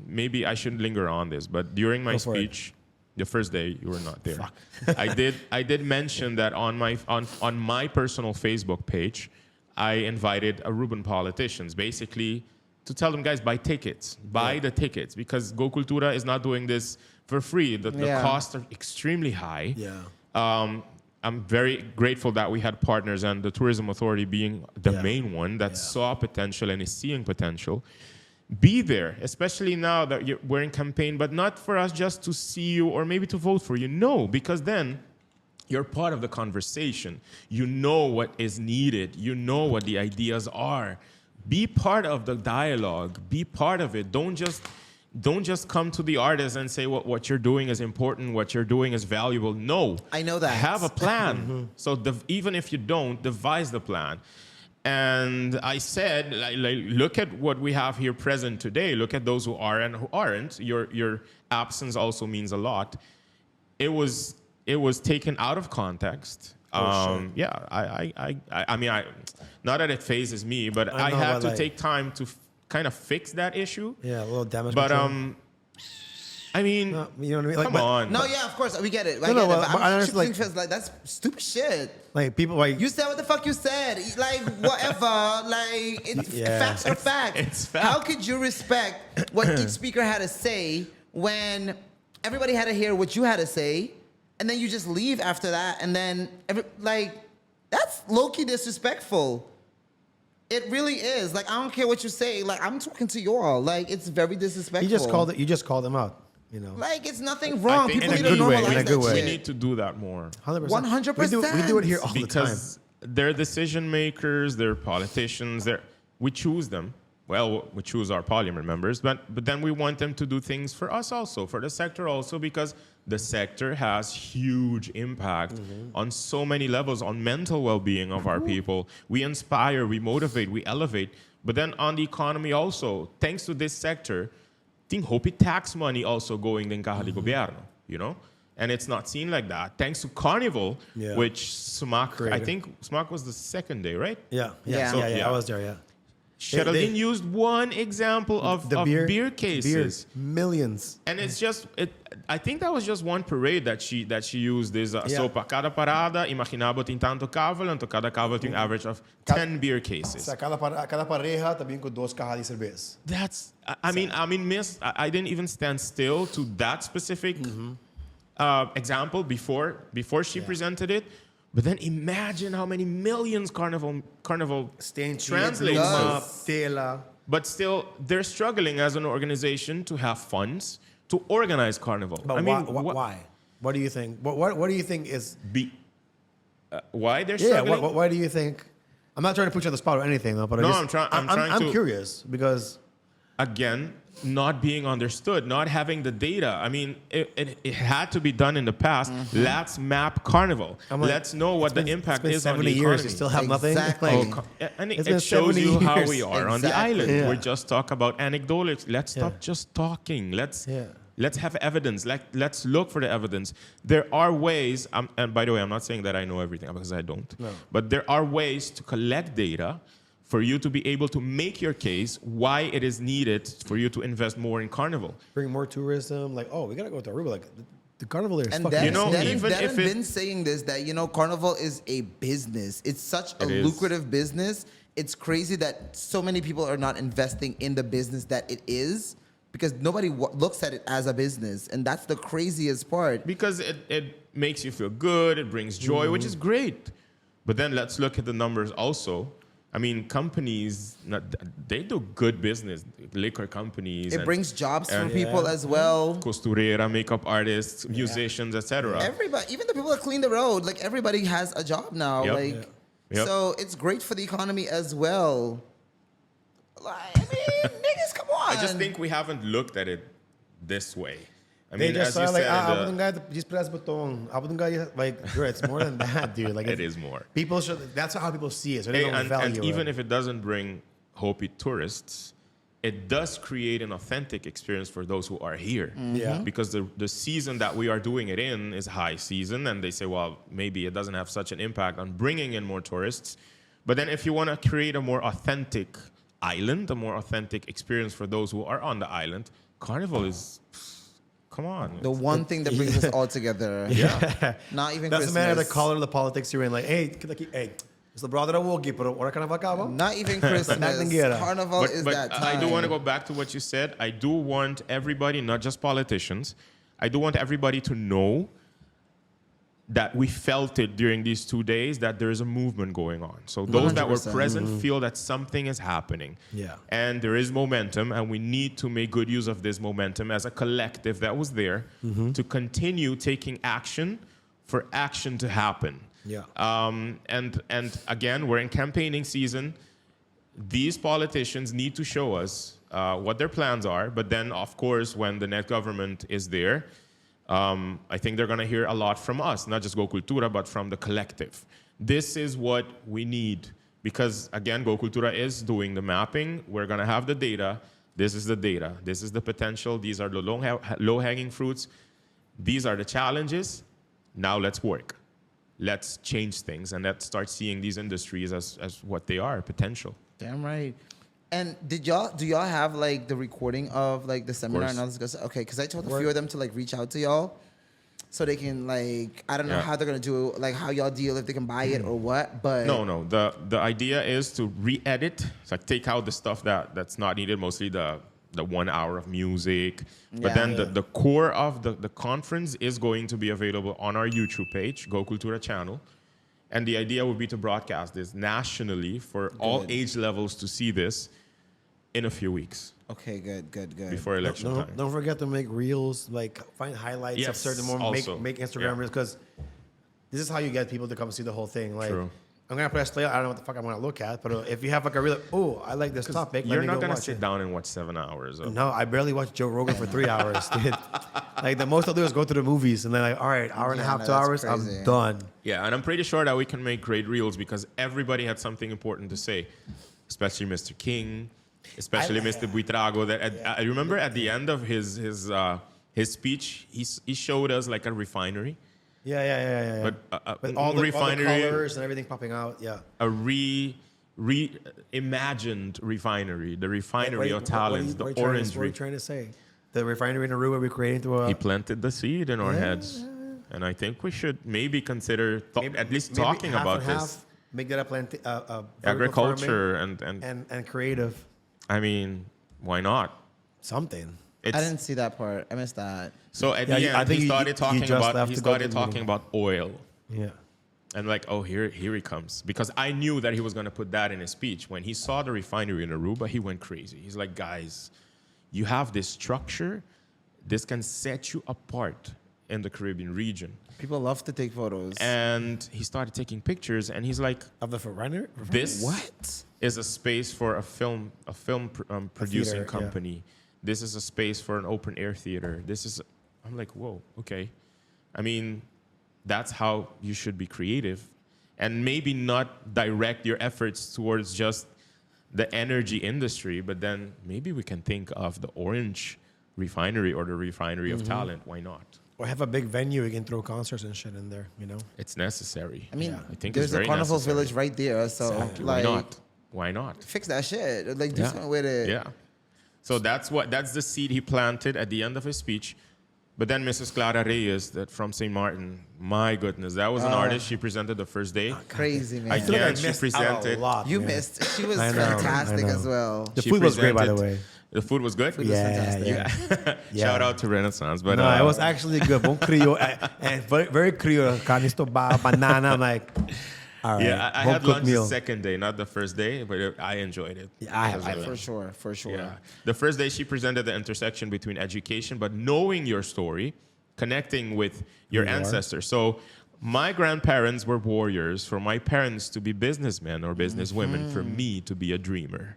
maybe I shouldn't linger on this, but during my speech, the first day you were not there. I did mention that on my personal Facebook page, I invited Aruban politicians, basically to tell them, guys, buy tickets, buy the tickets, because Go Cultura is not doing this for free. The costs are extremely high. Yeah. I'm very grateful that we had partners, and the Tourism Authority being the main one that saw potential and is seeing potential. Be there, especially now that we're in campaign, but not for us just to see you or maybe to vote for you. No, because then you're part of the conversation. You know what is needed. You know what the ideas are. Be part of the dialogue. Be part of it. Don't just come to the artist and say what you're doing is important, what you're doing is valuable. No. I know that. Have a plan. So even if you don't, devise the plan. And I said, look at what we have here present today. Look at those who are and who aren't. Your absence also means a lot. It was taken out of context. Yeah, I mean, not that it phases me, but I know, had but to like- take time to kind of fix that issue. Yeah, a little damage But control. I mean, No, you know what I mean? Like, come but- on. No, yeah, of course, we get it. I No, get no, it. well, But but I I'm understand, just like that's stupid shit. Like people like You said what the fuck you said. Like whatever. Like Yeah. facts are facts. it's fact. How could you respect what each speaker had to say when everybody had to hear what you had to say, and then you just leave after that, and then that's low-key disrespectful. It really is. Like I don't care what you say. Like I'm talking to you all. Like it's very disrespectful. you just called them out. You know, Like it's nothing wrong. think People in need a to good way, normalize in a that good way. we shit. need to do that more. 100%. 100%. We do it here all the time. Because they're decision makers, they're politicians, we choose them. Well, we choose our parliament members, but then we want them to do things for us also, for the sector also, because the sector has huge impact on so many levels, on mental well-being of our people. We inspire, we motivate, we elevate, but then on the economy also, thanks to this sector, tem hope tax money also going in carro de governo, you know? And it's not seen like that. Thanks to Carnival, Yeah. which SMAC, I Created. think SMAC was the second day, right? Yeah, Yeah. yeah, Yeah. I was there. Yeah, Geraldine used one example of beer cases. millions. And it's just, I think that was just one parade that she used. This, So, para cada parada, imaginava tem tanto cavalo, então cada cavalo tem an average of 10 beer cases. Cada pareja também com 2 carros de cerveja. That's, I mean, miss, I didn't even stand still to that specific example before she presented it. But then imagine how many millions Carnival translates does. to. Tela. But still, they're struggling as an organization to have funds to organize Carnival. But I mean, why? What do you think? What do you think is? why they're Yeah. struggling? Why do you think? I'm not trying to put you on the spot or anything, though. But No, I'm trying to- curious because Again, not being understood, not having the data. I mean, it had to be done in the past. Let's map Carnival. I'm like, Let's know what the impact it's been is on 70 the years. economy. You still have nothing. Exactly. Like, And It's been it shows 70 you how years. we are on the Exactly. island. Yeah. We just talk about anecdotes. Let's stop just talking. Let's have evidence. Let's look for the evidence. There are ways, and by the way, I'm not saying that I know everything because I don't. No. But there are ways to collect data for you to be able to make your case why it is needed for you to invest more in Carnival. bring more tourism. Like, oh, we gotta go to Aruba. Like, the carnival there is And fucking. Darren, You know, Darren, even Darren if it- been saying this, that, Carnival is a business. It's such a It is. lucrative business. It's crazy that so many people are not investing in the business that it is, because nobody looks at it as a business. And that's the craziest part. Because it makes you feel good, it brings joy, which is great. But then let's look at the numbers also. I mean, companies, they do good business, liquor companies. It brings jobs for and- people as well. Costurera, makeup artists, musicians, etc. Everybody, even the people that clean the road, like everybody has a job now. Yep. Like, Yep. so it's great for the economy as well. Like, I mean, niggas, come on. I just think we haven't looked at it this way. I They mean, just as you saw like, said, apo ng guy, just press button. Apo ng guy, like, dude, it's more than that, dude. Like, it is more. People should. That's how people see it. So they Hey, don't and value even it. if it doesn't bring Hopi tourists, it does create an authentic experience for those who are here. Yeah. Because the season that we are doing it in is high season, and they say, well, maybe it doesn't have such an impact on bringing in more tourists. But then if you want to create a more authentic island, a more authentic experience for those who are on the island, Carnival is, come on. the one thing that brings us all together. Yeah. Not even Doesn't Christmas. matter the color of the politics you're in. Like, hey, it's the brother of Woogie, pero ora ka na acaba? Not even Christmas. Natingira. Carnival is But that time. I do want to go back to what you said. I do want everybody, not just politicians, I do want everybody to know that we felt it during these 2 days, that there is a movement going on. So those that were 100%. present feel that something is happening. Yeah. And there is momentum, and we need to make good use of this momentum as a collective that was there to continue taking action for action to happen. Yeah. And again, we're in campaigning season. These politicians need to show us what their plans are. But then, of course, when the next government is there, I think they're going to hear a lot from us, not just Go Cultura, but from the collective. This is what we need. Because, again, Go Cultura is doing the mapping. We're going to have the data. This is the data. This is the potential. These are the low-hanging fruits. These are the challenges. Now let's work. let's change things and let's start seeing these industries as what they are, potential. Damn right. And do y'all have like the recording of like the seminar and all this good stuff? Okay, because I told a few of them to like reach out to y'all so they can like, I don't know how they're gonna do like how y'all deal, if they can buy it or what, but No. The idea is to re-edit, so like take out the stuff that's not needed, mostly the 1 hour of music. But then the core of the conference is going to be available on our YouTube page, Go Cultura channel. And the idea would be to broadcast this nationally for all age levels to see this in a few weeks. Okay, good. Before election time. Don't forget to make reels, like find highlights of certain moments, make Instagram reels, because this is how you get people to come see the whole thing. Like, True. I'm gonna press play. I don't know what the fuck I'm gonna look at, but if you have like a reel, I like this topic. You're not going gonna to sit down and watch 7 hours. No, I barely watch Joe Rogan for 3 hours, dude. Like the most I'll do is go to the movies, and then like, all right, hour and a half, 2 hours, crazy. I'm done. Yeah, and I'm pretty sure that we can make great reels because everybody had something important to say, especially Mr. King, especially Mr. Buitrago. I remember at the end of his speech, he showed us like a refinery. Yeah. But With all the refinery, colors and everything popping out, a reimagined refinery, the refinery of talents, the orange. What are you trying to say? The refinery in Aruba we're creating to a... He planted the seed in our heads. And I think we should maybe consider at least talking half about and this. half, make that a Agriculture and and creative. I mean, why not? Something. I didn't see that part. I missed that. So at the end, he started talking about oil. Yeah. And like, oh, here he comes. Because I knew that he was going to put that in his speech. When he saw the refinery in Aruba, he went crazy. He's like, guys, you have this structure. This can set you apart in the Caribbean region. People love to take photos. And he started taking pictures, and he's like, Of the refinery? this What? is a space for a film producing theater, company. This is a space for an open air theater. I'm like, whoa, okay. I mean, that's how you should be creative, and maybe not direct your efforts towards just the energy industry, but then maybe we can think of the orange refinery or the refinery of talent. Why not? Or have a big venue, you can throw concerts and shit in there, you know? It's necessary. I mean, I think there's it's very a Carnival necessary. Village right there, so Exactly. like, Why not? fix that shit. Like, do something with it. Yeah. So that's the seed he planted at the end of his speech. But then Mrs. Clara Reyes, from St. Martin, my goodness, that was an artist. She presented the first day. Crazy, man. Again, she missed out presented. a lot, You man. missed. She was I know, fantastic I know. as well. The She food was great, by the presented- way. The food was good? Yeah. Shout out to Renaissance. But No, it was actually good. Bon Creole, and very Creole. Canisto banana. I'm like, all right. yeah, I home had cooked lunch meal. the second day, not the first day, but I enjoyed it. Yeah, I Because of For it. sure. Yeah. The first day she presented the intersection between education, but knowing your story, connecting with your ancestors. So my grandparents were warriors. For my parents to be businessmen or businesswomen, for me to be a dreamer.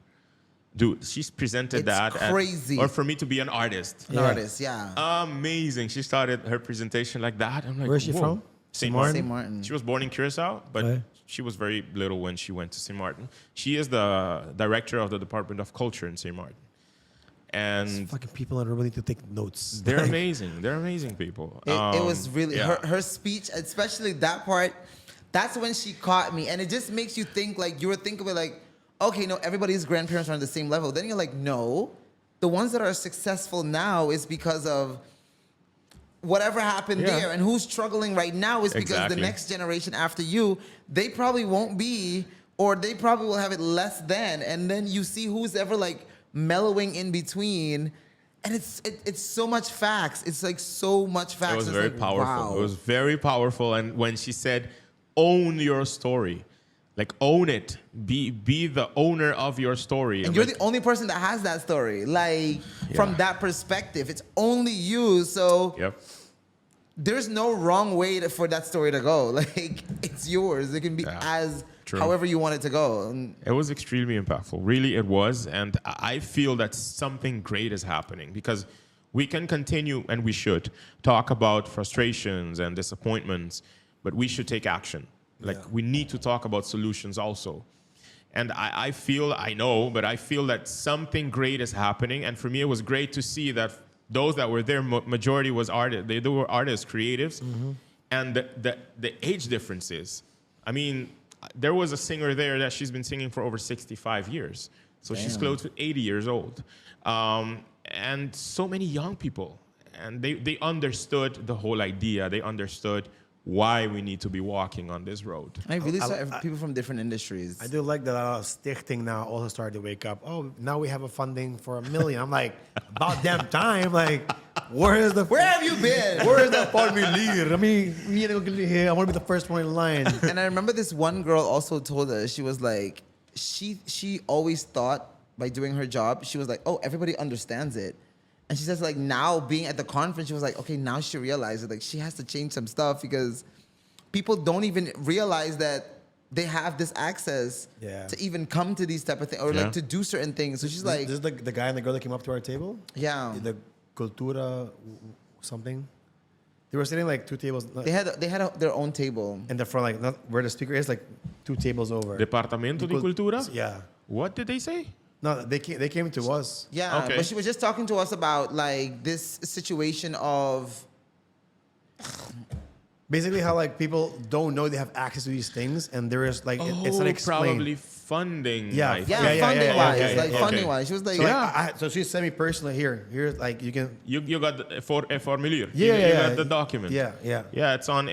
Dude, she's presented It's that. crazy. Or for me to be an artist. An artist, yeah. Amazing. She started her presentation like that. I'm like, Where's she whoa. from? St. Martin? St. Martin. She was born in Curacao, but Okay. she was very little when she went to St. Martin. She is the director of the Department of Culture in St. Martin. And Fucking people in Aruba need to take notes. they're amazing. They're amazing people. It was really yeah. her speech, especially that part. That's when she caught me, and it just makes you think like you were thinking of it like, okay, no, everybody's grandparents are on the same level. Then you're like, no, the ones that are successful now is because of whatever happened there, and who's struggling right now is because Exactly. the next generation after you, they probably won't be, or they probably will have it less than, and then you see who's ever like mellowing in between. And it's so much facts. It's like so much facts. It was It's very like, powerful. wow. It was very powerful. And when she said, own your story, like own it, be the owner of your story. And you're the only person that has that story. Like, from that perspective, it's only you. So Yep. there's no wrong way for that story to go. Like, it's yours. It can be as True. however you want it to go. And It was extremely impactful. Really, it was. And I feel that something great is happening because we can continue, and we should, talk about frustrations and disappointments, but we should take action. Like, we need to talk about solutions also. And I feel that something great is happening. And for me, it was great to see that those that were there, majority was artists. They were artists, creatives. And the age differences. I mean, there was a singer there that she's been singing for over 65 years. So she's close to 80 years old. And so many young people. And they understood the whole idea. They understood why we need to be walking on this road. I really saw people from different industries. I do like that Stichting now also started to wake up. Oh, now we have a funding for $1 million. I'm like, about damn time. Like, where have you been? Where is that formulier? I mean, I want to be the first one in line. And I remember this one girl also told us, she was like, she always thought by doing her job, she was like, oh, everybody understands it. And she says, like, now being at the conference, she was like, okay, now she realizes, like, she has to change some stuff because people don't even realize that they have this access to even come to these type of things or, like, to do certain things. So she's like... This is the guy and the girl that came up to our table? Yeah. The Cultura something? They were sitting, like, 2 tables... They had their own table. In the front, like, not where the speaker is, like, 2 tables over. Departamento de Cultura? Yeah. What did they say? No, they came to us. Yeah, Okay. but she was just talking to us about, like, this situation of... Basically how, like, people don't know they have access to these things, and there is, like, it's not explained. Probably funding. Yeah. I think. funding-wise. Okay. Funding-wise. She was like... So, so she sent me personally, here's, like, you can... You got a formulier. Yeah, you yeah, got the document. Yeah. Yeah, it's on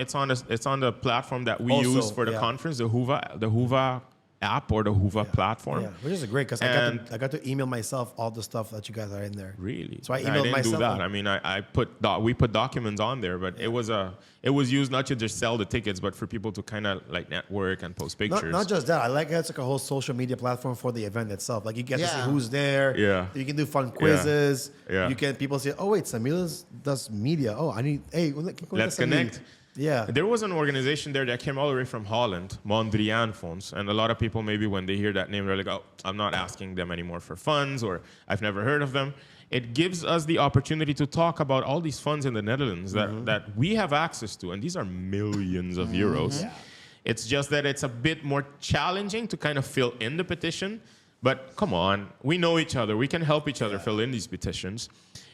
the platform that we Also, use for the conference, the Huva app or the Huva platform. Yeah, which is great because I got to email myself all the stuff that you guys are in there. Really? So I didn't emailed myself. do that. I mean, we put documents on there, but it was used not to just sell the tickets, but for people to kind of like network and post pictures. Not just that. I like it's like a whole social media platform for the event itself. Like you get to see Yeah. who's there. Yeah. You can do fun quizzes. Yeah. You can people say, oh wait, Semeleer does media. Oh, Let's connect. Yeah. There was an organization there that came all the way from Holland, Mondrian Fonds, and a lot of people maybe when they hear that name, they're like, oh, I'm not asking them anymore for funds, or I've never heard of them. It gives us the opportunity to talk about all these funds in the Netherlands that we have access to, and these are millions of euros. Yeah. It's just that it's a bit more challenging to kind of fill in the petition, but come on, we know each other. We can help each other fill in these petitions.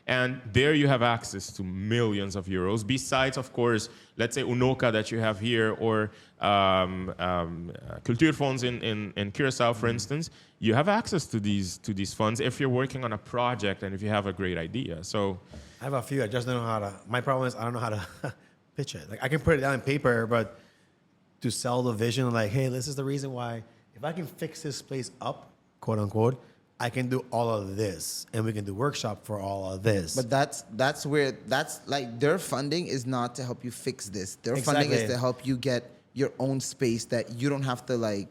And there you have access to millions of euros. Besides, of course, let's say UNOCA that you have here, or Cultuurfonds in Curaçao, for instance, you have access to these funds if you're working on a project and if you have a great idea. So I have a few. I just don't know how to. My problem is I don't know how to pitch it. Like I can put it down in paper, but to sell the vision, like, hey, this is the reason why. If I can fix this place up, quote unquote, I can do all of this, and we can do workshop for all of this. But that's where like their funding is not to help you fix this. Their funding is to help you get your own space that you don't have to like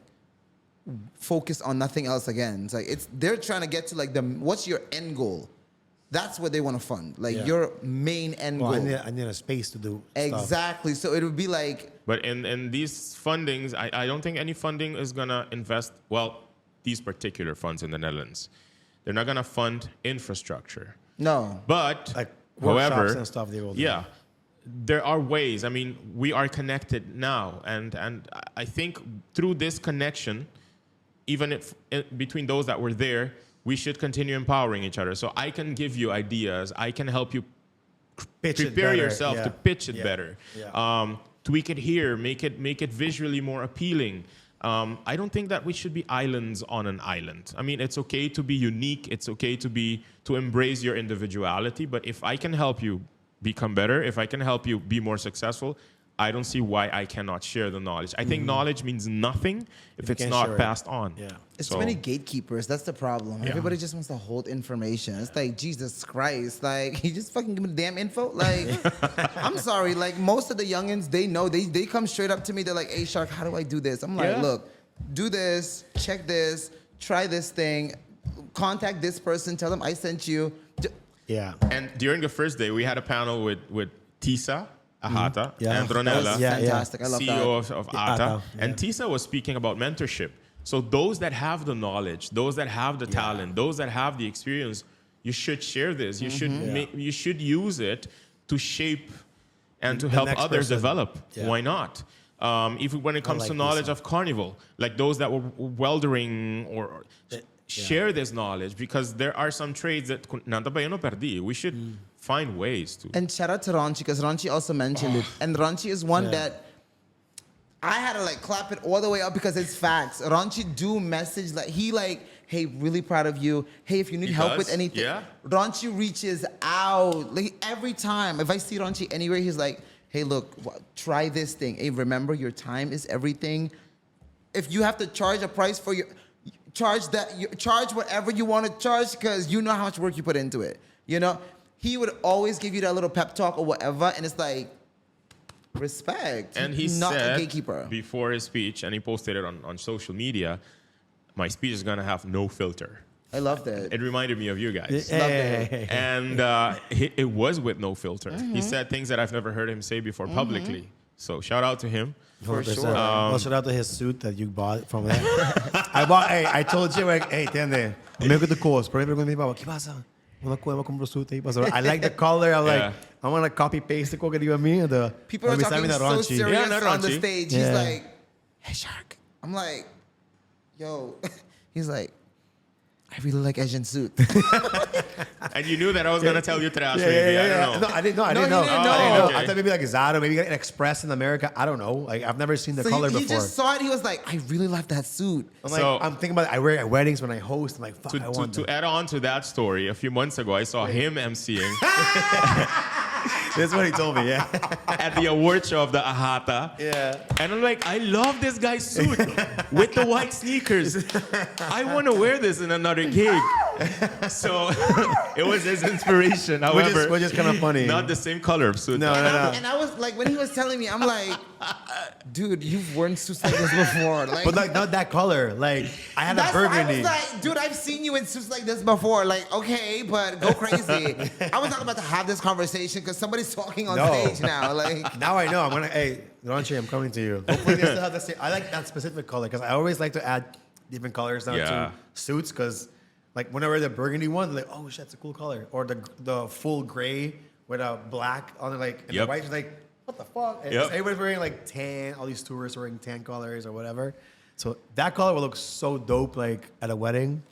focus on nothing else again. It's like they're trying to get to like what's your end goal? That's what they want to fund. Like your main end goal. I need a space to do exactly. stuff. So it would be like. But in these fundings, I don't think any funding is gonna invest these particular funds in the Netherlands. They're not going to fund infrastructure. No. But, like however, workshops and stuff they will do. Yeah, there are ways. I mean, we are connected now. And I think through this connection, even if between those that were there, we should continue empowering each other. So I can give you ideas. I can help you prepare yourself to pitch it better. Yeah. Tweak it here, make it visually more appealing. I don't think that we should be islands on an island. I mean, it's okay to be unique. It's okay to embrace your individuality. But if I can help you become better, if I can help you be more successful, I don't see why I cannot share the knowledge. I think knowledge means nothing if it's not passed on. Yeah. It's too many gatekeepers. That's the problem. Yeah. Everybody just wants to hold information. It's like, Jesus Christ. Like, you just fucking give me the damn info? Like, I'm sorry. Like, most of the youngins, they know. They come straight up to me. They're like, hey, Shark, how do I do this? I'm like, look, do this, check this, try this thing, contact this person, tell them I sent you. Yeah. And during the first day, we had a panel with Tisa Ahata and Ronella, fantastic. I love CEO of ATA. Yeah. And Tisa was speaking about mentorship. So those that have the knowledge, those that have the talent, those that have the experience, you should share this. You should use it to shape and to help others develop. Yeah. Why not? Even when it comes to knowledge of Carnival, like those that were weldering or share this knowledge, because there are some trades that we should find ways to. And shout out to Ronchi, because Ronchi also mentioned it. And Ronchi is one that I had to like clap it all the way up because it's facts. Ronchi do message like he like, hey, really proud of you. Hey, if you need help with anything, Ronchi reaches out like every time. If I see Ronchi anywhere, he's like, hey, look, try this thing. Hey, remember your time is everything. If you have to charge a price for your charge whatever you want to charge because you know how much work you put into it. You know, he would always give you that little pep talk or whatever, and it's like. Respect. And he not said a gatekeeper. Before his speech, and he posted it on social media, my speech is going to have no filter. I love that. It reminded me of you guys. Hey. And it was with no filter. He said things that I've never heard him say before publicly. So shout out to him. For sure. Well, shout out to his suit that you bought from there. I told you, like, hey, tiende, me gusta the course. Por ejemplo, me dijo, ¿qué pasa? I like the color. I'm like, I want to copy paste the quote que digo a mí. People are talking so serious not on the raunchy. stage. He's like, hey, Shark. I'm like, yo. He's like, I really like Edjean suit. And you knew that I was going to tell you trash, maybe. I don't know. No, I didn't know. He didn't know. Okay. I thought maybe like Zara, maybe an Express in America. I don't know. Like I've never seen the So color he before. just saw it. He was like, I really love that suit. I'm like, So- I'm thinking about it. I wear it at weddings when I host. I'm like, fuck, I want To that. add on to that story, a few months ago, I saw him emceeing That's what he told me. Yeah. at the award show of the Ahata. Yeah. And I'm like, I love this guy's suit with the white sneakers. I want to wear this in another gig. So it was his inspiration. However, Which is kind of funny. not the same color of suit. No. And I was like, when he was telling me, I'm like, dude, you've worn suits like this before. Like, But like not that color. Like I had a that's why I burgundy. was like, dude, I've seen you in suits like this before. Like, okay, but go crazy. I was not about to have this conversation because somebody's talking on No. stage now. Like, Now I know. I'm gonna. Hey, Ronchi, I'm coming to you. Hopefully they still have the same. I like that specific color because I always like to add different colors now Yeah. to suits because, like, when I wear the burgundy one, they're like, oh shit, that's a cool color. Or the full gray with a black on it, like, and the white is like, what the fuck? And everybody's wearing like tan. All these tourists are wearing tan colors or whatever. So that color will look so dope, like at a wedding.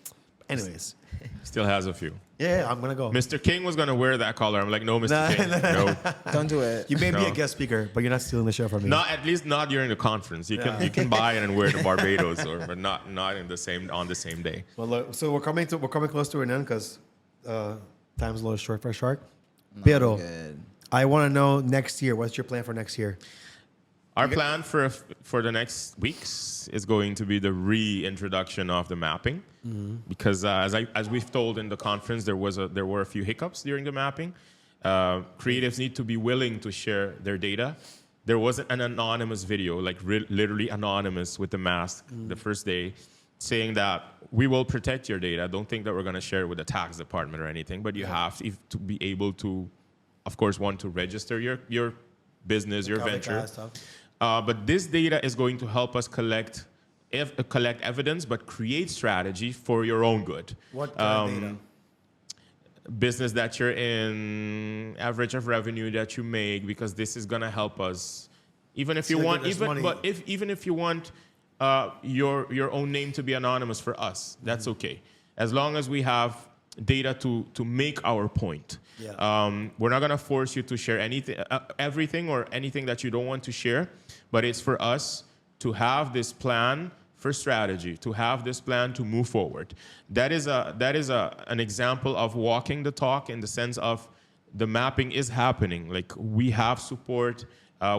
Anyways, Still has a few. yeah, I'm gonna go. Mr. King was going to wear that color. I'm like, no, Mr. Nah, King. nah. No. don't do it. You may be No. a guest speaker, but you're not stealing the show from me. Not at least not during the conference. You can buy it and wear it to Barbados, but not in the same on the same day. Well, look, so we're coming close to an end because time's a little short for Shark. Pero Good. I want to know next year. What's your plan for next year? Our plan for the next weeks is going to be the reintroduction of the mapping, because as we've told in the conference, there were a few hiccups during the mapping. Creatives need to be willing to share their data. There was an anonymous video, like literally anonymous with the mask, the first day, saying that we will protect your data. Don't think that we're going to share it with the tax department or anything, but you have to be able to, of course, want to register your business, your venture. But this data is going to help us collect evidence, but create strategy for your own good. What kind of data? Business that you're in, average of revenue that you make, because this is gonna help us. Even if you want, even if you want your own name to be anonymous for us, that's okay. As long as we have data to make our point. Yeah. We're not gonna force you to share everything or anything that you don't want to share, but it's for us to have this plan for strategy, to have this plan to move forward. That is an example of walking the talk, in the sense of the mapping is happening. Like, we have support.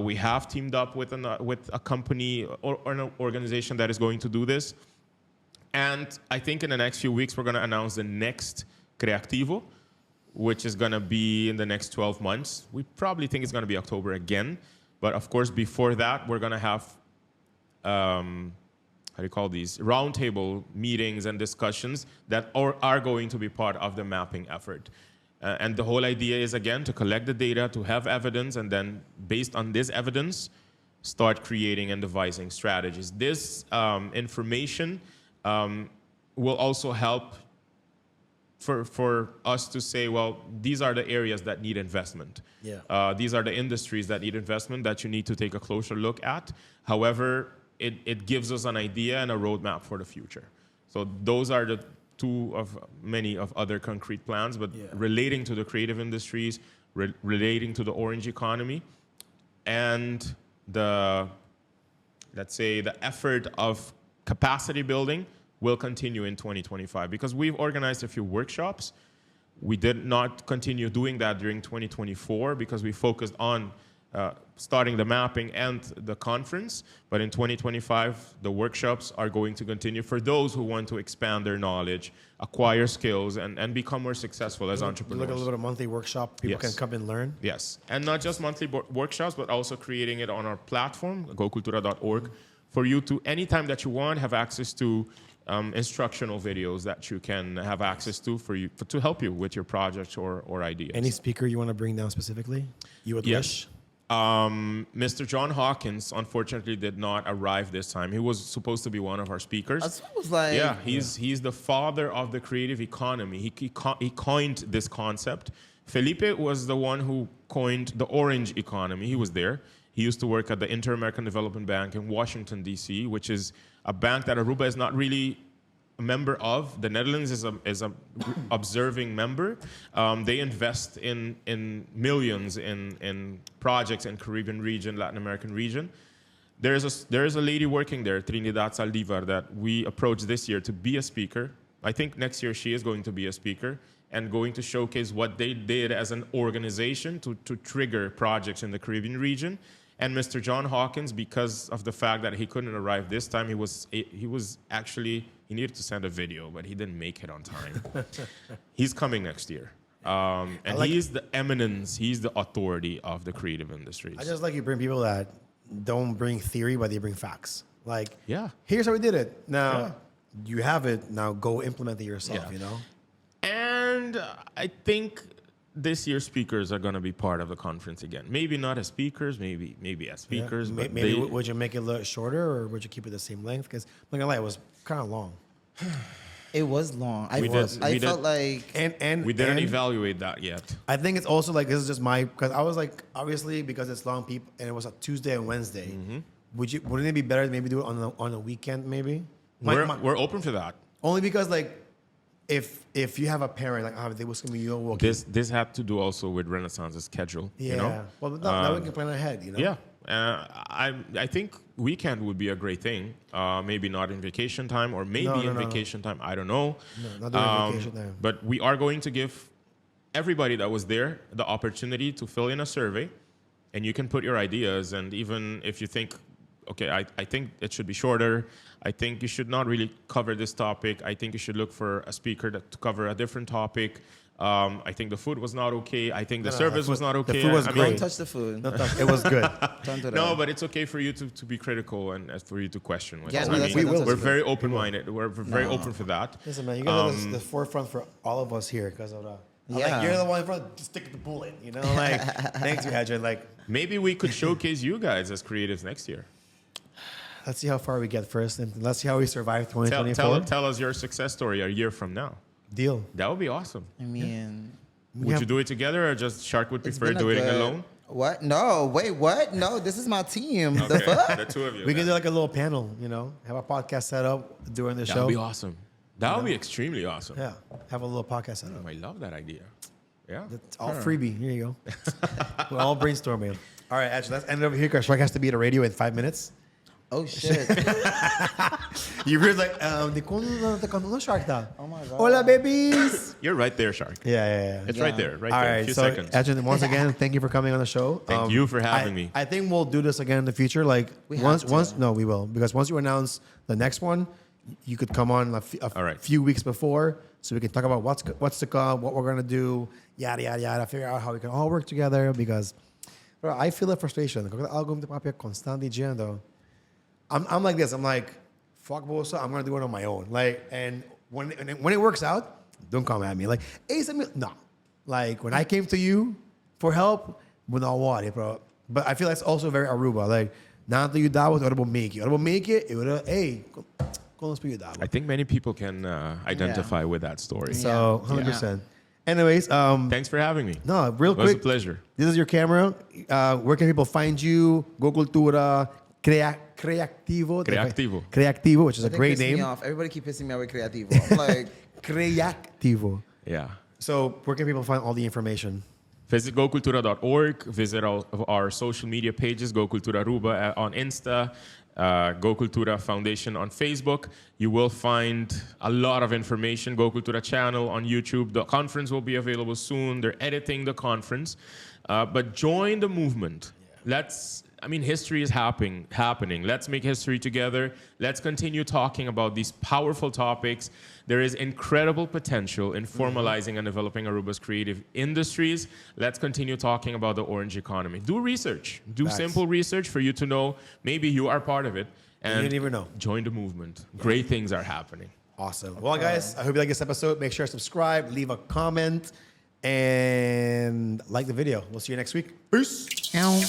We have teamed up with a company or an organization that is going to do this. And I think in the next few weeks, we're going to announce the next Creativo, which is going to be in the next 12 months. We probably think it's going to be October again. But of course, before that, we're going to have, how do you call these? Roundtable meetings and discussions that are going to be part of the mapping effort. And the whole idea is, again, to collect the data, to have evidence, and then based on this evidence, start creating and devising strategies. This information will also help for us to say, well, these are the areas that need investment. Yeah. These are the industries that need investment that you need to take a closer look at. However, it gives us an idea and a roadmap for the future. So those are the two of many of other concrete plans, but relating to the creative industries, relating to the orange economy, and let's say the effort of capacity building will continue in 2025 because we've organized a few workshops. We did not continue doing that during 2024 because we focused on starting the mapping and the conference. But in 2025, the workshops are going to continue for those who want to expand their knowledge, acquire skills, and become more successful as entrepreneurs. Like a little monthly workshop, people can come and learn. Yes, and not just monthly workshops, but also creating it on our platform, gokultura.org, for you to, anytime that you want, have access to instructional videos that you can have access to to help you with your projects or ideas. Any speaker you want to bring down specifically? You would wish? Mr. John Hawkins, unfortunately, did not arrive this time. He was supposed to be one of our speakers. That's what I was like. Yeah, he's the father of the creative economy. He coined this concept. Felipe was the one who coined the orange economy. He was there. He used to work at the Inter-American Development Bank in Washington, D.C., which is a bank that Aruba is not really a member of. The Netherlands is a observing member. They invest in millions in projects in Caribbean region, Latin American region. There is a lady working there, Trinidad Saldivar, that we approached this year to be a speaker. I think next year she is going to be a speaker and going to showcase what they did as an organization to trigger projects in the Caribbean region. And Mr. John Hawkins, because of the fact that he couldn't arrive this time, he needed to send a video, but he didn't make it on time. He's coming next year. And he's the eminence, he's the authority of the creative industries. I just like you bring people that don't bring theory, but they bring facts. Like, here's how we did it. Now, you have it. Now go implement it yourself, you know? And I think this year's speakers are going to be part of the conference again. Maybe not as speakers, maybe as speakers. Yeah. But maybe would you make it a little shorter, or would you keep it the same length? Because I'm not gonna lie, it was kind of long. It was long. I felt like we didn't evaluate that yet. I think it's also like, this is just because I was like, obviously because it's long, people, and it was a Tuesday and Wednesday. Mm-hmm. Wouldn't it be better to maybe do it on a weekend? Maybe we're open for that. Only because like, if you have a parent, like, they was going to be your walking. This had to do also with Renaissance's schedule. Yeah. You know? Well, now we can plan ahead, you know? Yeah. I think weekend would be a great thing. Maybe not in vacation time, or maybe in vacation time. I don't know. No, not during vacation time. But we are going to give everybody that was there the opportunity to fill in a survey, and you can put your ideas. And even if you think, okay, I think it should be shorter. I think you should not really cover this topic. I think you should look for a speaker to cover a different topic. I think the food was not okay. I think the service was not okay. The food was great. Don't touch the food. It was good. No, but it's okay for you to be critical and for you to question. Yeah, we're very open-minded. We're very open for that. Listen, man, you guys are the forefront for all of us here because of that. Like, you're the one in front. Just stick the bullet, you know? Like, thanks, you Edjean. Like, maybe we could showcase you guys as creatives next year. Let's see how far we get first, and let's see how we survive 2024. Tell us your success story a year from now. Deal. That would be awesome. I mean, would you do it together, or just Shark would prefer doing it alone? What? No, wait, what? No, this is my team. Okay, the fuck? the two of you. We can do like a little panel, you know, have a podcast set up during the show. That would be awesome. That would be extremely awesome. Yeah, have a little podcast set up. I love that idea. Yeah. It's all freebie. Here you go. We're all brainstorming. All right, actually, let's end it over here because Shark has to be at the radio in 5 minutes. Oh, shit. You really like, the Shark da. Oh, my God. Hola, babies. You're right there, Shark. Yeah. It's right there, right All there. right, A few so seconds. Edjean, once again, thank you for coming on the show. Thank you for having me. I think we'll do this again in the future. Like we will, because once you announce the next one, you could come on a few weeks before, so we can talk about what's to come, what we're gonna do, yada yada yada. Figure out how we can all work together because, bro, I feel the frustration. Algo de papel constante dizendo. I'm like this. I'm like, fuck Bosa. I'm gonna do it on my own. Like, and when it works out, don't come at me. Like, hey, no. Like when I came to you for help, not worry, bro. But I feel that's also very Aruba. Like, now that you daw, what about make it? What about make it? It would hey, I think many people can identify with that story. So 100%. Anyways, thanks for having me. No, real quick. It was a pleasure. This is your camera. Where can people find you? Go Cultura. Creativo. Creativo. Which is a That great pisses me name. off. Everybody keep pissing me off with Creativo. I'm like, Creativo. Yeah. So where can people find all the information? Visit gokultura.org. Visit our social media pages, GoKulturaruba on Insta, Gokultura Foundation on Facebook. You will find a lot of information. Gokultura channel on YouTube. The conference will be available soon. They're editing the conference. But join the movement. History is happening. Let's make history together. Let's continue talking about these powerful topics. There is incredible potential in formalizing and developing Aruba's creative industries. Let's continue talking about the orange economy. Do research. Do simple research for you to know maybe you are part of it. And you didn't even know. Join the movement. Great things are happening. Awesome. Well, guys, I hope you like this episode. Make sure to subscribe, leave a comment, and like the video. We'll see you next week. Peace. ow.